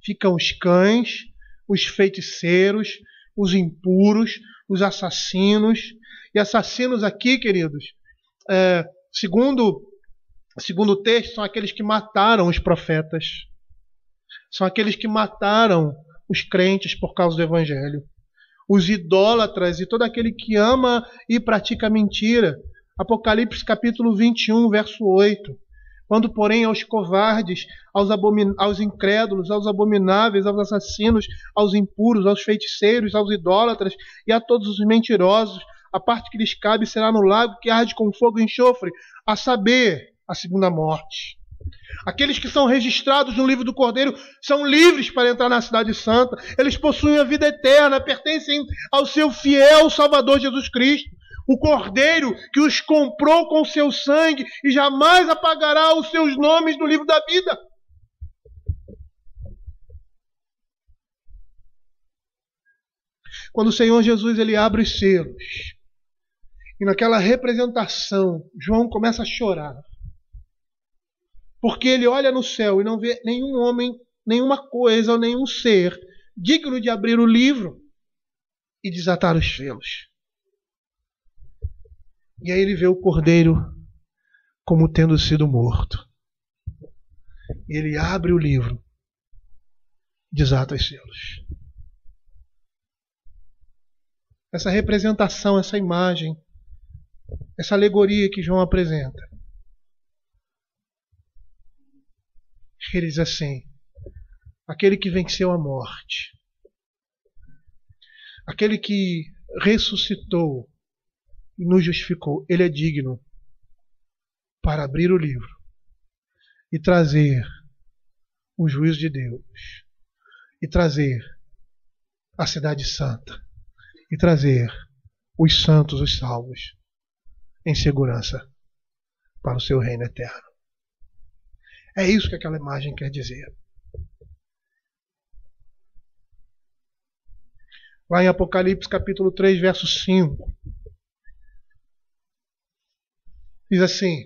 ficam os cães, os feiticeiros, os impuros, os assassinos. E assassinos aqui, queridos, segundo o texto, são aqueles que mataram os profetas. São aqueles que mataram os crentes por causa do Evangelho. Os idólatras e todo aquele que ama e pratica mentira. Apocalipse capítulo 21, verso 8. Quando, porém, aos covardes, aos incrédulos, aos abomináveis, aos assassinos, aos impuros, aos feiticeiros, aos idólatras e a todos os mentirosos, a parte que lhes cabe será no lago que arde com fogo e enxofre, a saber, a segunda morte. Aqueles que são registrados no livro do Cordeiro são livres para entrar na cidade santa. Eles possuem a vida eterna, pertencem ao seu fiel Salvador Jesus Cristo, o Cordeiro que os comprou com seu sangue e jamais apagará os seus nomes do livro da vida. Quando o Senhor Jesus ele abre os selos, e naquela representação, João começa a chorar. Porque ele olha no céu e não vê nenhum homem, nenhuma coisa ou nenhum ser digno de abrir o livro e desatar os selos. E aí ele vê o Cordeiro como tendo sido morto. E ele abre o livro, desata os selos. Essa representação, essa imagem, essa alegoria que João apresenta. Ele diz assim: aquele que venceu a morte, aquele que ressuscitou e nos justificou, ele é digno para abrir o livro e trazer o juízo de Deus, e trazer a cidade santa, e trazer os santos, os salvos, em segurança para o seu reino eterno. É isso que aquela imagem quer dizer. Lá em Apocalipse capítulo 3, verso 5. Diz assim: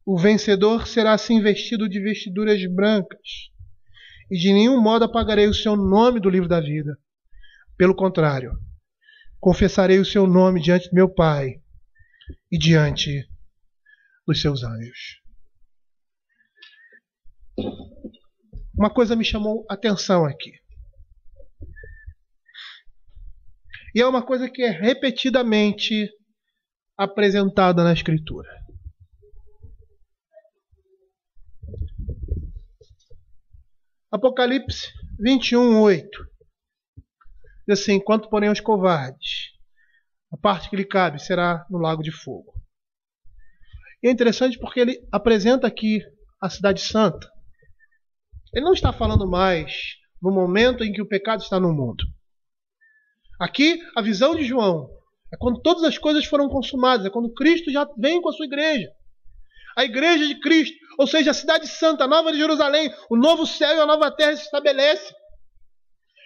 o vencedor será assim vestido de vestiduras brancas, e de nenhum modo apagarei o seu nome do livro da vida. Pelo contrário, confessarei o seu nome diante do meu Pai e diante dos seus anjos. Uma coisa me chamou a atenção aqui. E é uma coisa que é repetidamente apresentada na Escritura. Apocalipse 21, 8. Diz assim: quanto porém aos covardes, a parte que lhe cabe será no lago de fogo. E é interessante porque ele apresenta aqui a cidade santa. Ele não está falando mais no momento em que o pecado está no mundo. Aqui, a visão de João é quando todas as coisas foram consumadas, é quando Cristo já vem com a sua igreja. A igreja de Cristo, ou seja, a cidade santa, a nova de Jerusalém, o novo céu e a nova terra se estabelece.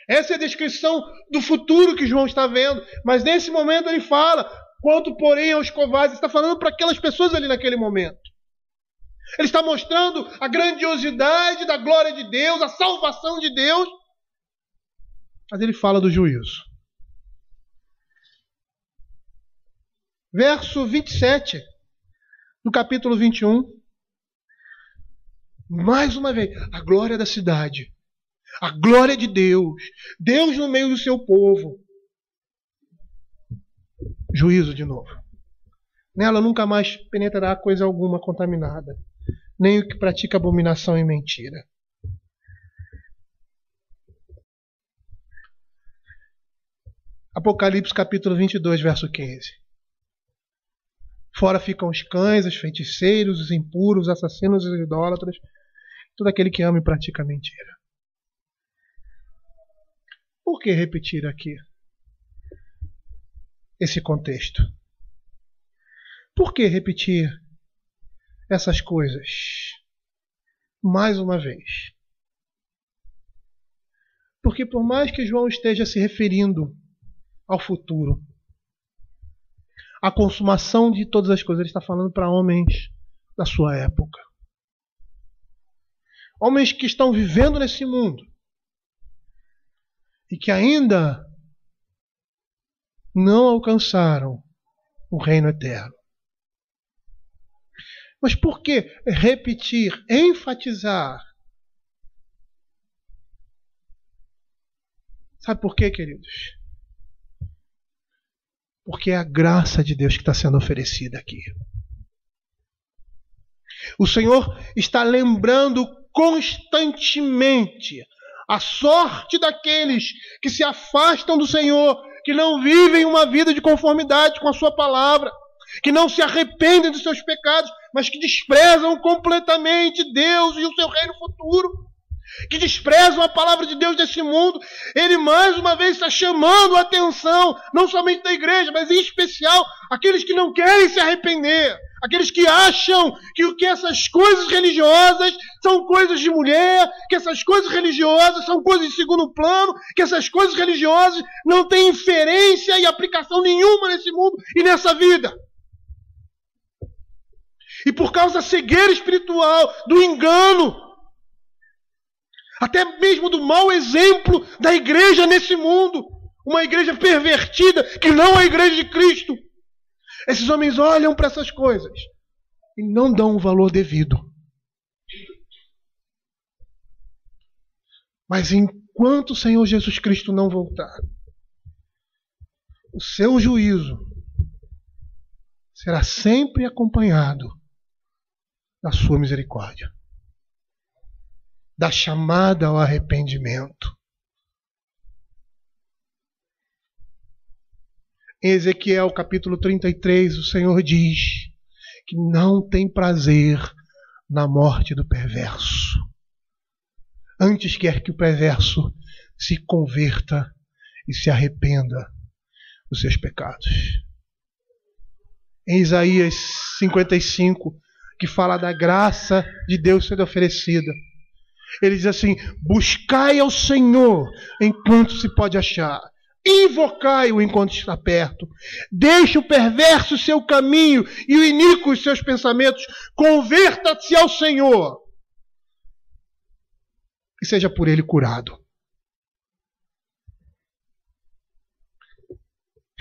Essa é a descrição do futuro que João está vendo. Mas nesse momento ele fala: quanto porém aos covardes. Ele está falando para aquelas pessoas ali naquele momento. Ele está mostrando a grandiosidade da glória de Deus, a salvação de Deus. Mas ele fala do juízo. Verso 27 do capítulo 21. Mais uma vez, a glória da cidade. A glória de Deus. Deus no meio do seu povo. Juízo de novo. Nela nunca mais penetrará coisa alguma contaminada, nem o que pratica abominação e mentira. Apocalipse capítulo 22, verso 15. Fora ficam os cães, os feiticeiros, os impuros, os assassinos, os idólatras, todo aquele que ama e pratica mentira. Por que repetir aqui esse contexto? Por que repetir essas coisas mais uma vez? Porque por mais que João esteja se referindo ao futuro, a consumação de todas as coisas, ele está falando para homens da sua época. Homens que estão vivendo nesse mundo e que ainda não alcançaram o reino eterno. Mas por que repetir, enfatizar? Sabe por quê, queridos? Porque é a graça de Deus que está sendo oferecida aqui. O Senhor está lembrando constantemente a sorte daqueles que se afastam do Senhor, que não vivem uma vida de conformidade com a sua palavra, que não se arrependem dos seus pecados, mas que desprezam completamente Deus e o seu reino futuro, que desprezam a palavra de Deus desse mundo. Ele mais uma vez está chamando a atenção, não somente da igreja, mas em especial aqueles que não querem se arrepender, aqueles que acham que essas coisas religiosas são coisas de mulher, que essas coisas religiosas são coisas de segundo plano, que essas coisas religiosas não têm inferência e aplicação nenhuma nesse mundo e nessa vida. E por causa da cegueira espiritual, do engano, até mesmo do mau exemplo da igreja nesse mundo, uma igreja pervertida, que não é a igreja de Cristo, esses homens olham para essas coisas e não dão o valor devido. Mas enquanto o Senhor Jesus Cristo não voltar, o seu juízo será sempre acompanhado da sua misericórdia, da chamada ao arrependimento. Em Ezequiel capítulo 33, o Senhor diz que não tem prazer na morte do perverso. Antes quer que o perverso se converta e se arrependa dos seus pecados. Em Isaías 55, que fala da graça de Deus sendo oferecida, ele diz assim: buscai ao Senhor enquanto se pode achar, invocai-o enquanto está perto. Deixe o perverso o seu caminho e o iníquo os seus pensamentos. Converta-se ao Senhor e seja por ele curado.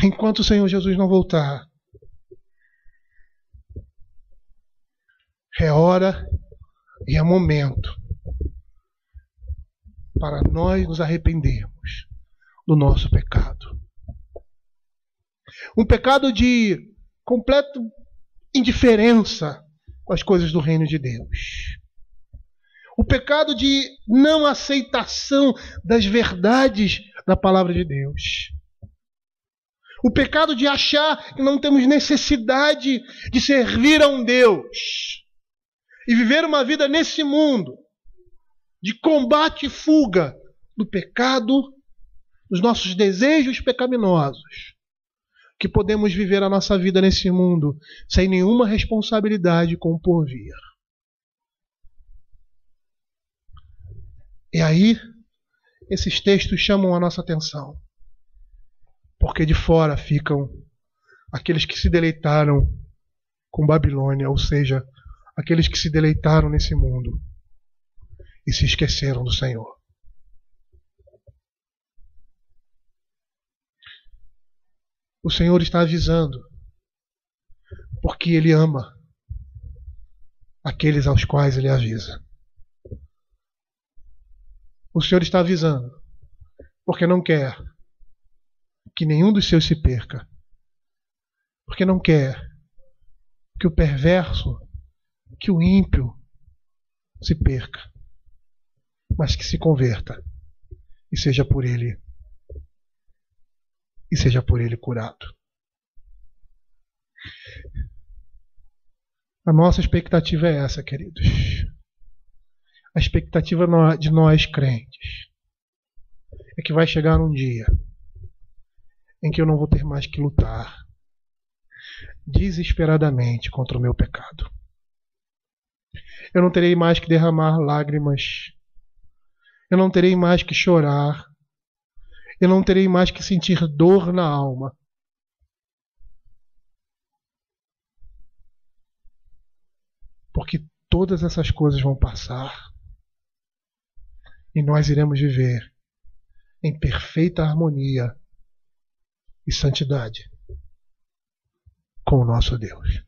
Enquanto o Senhor Jesus não voltar, é hora e é momento para nós nos arrependermos do nosso pecado. Um pecado de completa indiferença com as coisas do reino de Deus. O pecado de não aceitação das verdades da palavra de Deus. O pecado de achar que não temos necessidade de servir a um Deus e viver uma vida nesse mundo de combate e fuga do pecado, dos nossos desejos pecaminosos, que podemos viver a nossa vida nesse mundo sem nenhuma responsabilidade com o porvir. E aí, esses textos chamam a nossa atenção, porque de fora ficam aqueles que se deleitaram com Babilônia, ou seja, aqueles que se deleitaram nesse mundo e se esqueceram do Senhor. O Senhor está avisando, porque Ele ama aqueles aos quais Ele avisa. O Senhor está avisando, porque não quer que nenhum dos seus se perca, porque não quer que o perverso, que o ímpio se perca, mas que se converta e seja por ele curado. A nossa expectativa é essa, queridos. A expectativa de nós crentes é que vai chegar um dia em que eu não vou ter mais que lutar desesperadamente contra o meu pecado. Eu não terei mais que derramar lágrimas. Eu não terei mais que chorar. Eu não terei mais que sentir dor na alma. Porque todas essas coisas vão passar. E nós iremos viver em perfeita harmonia e santidade com o nosso Deus.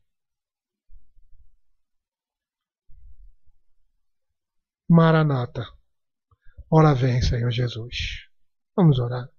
Maranata, ora vem, Senhor Jesus. Vamos orar.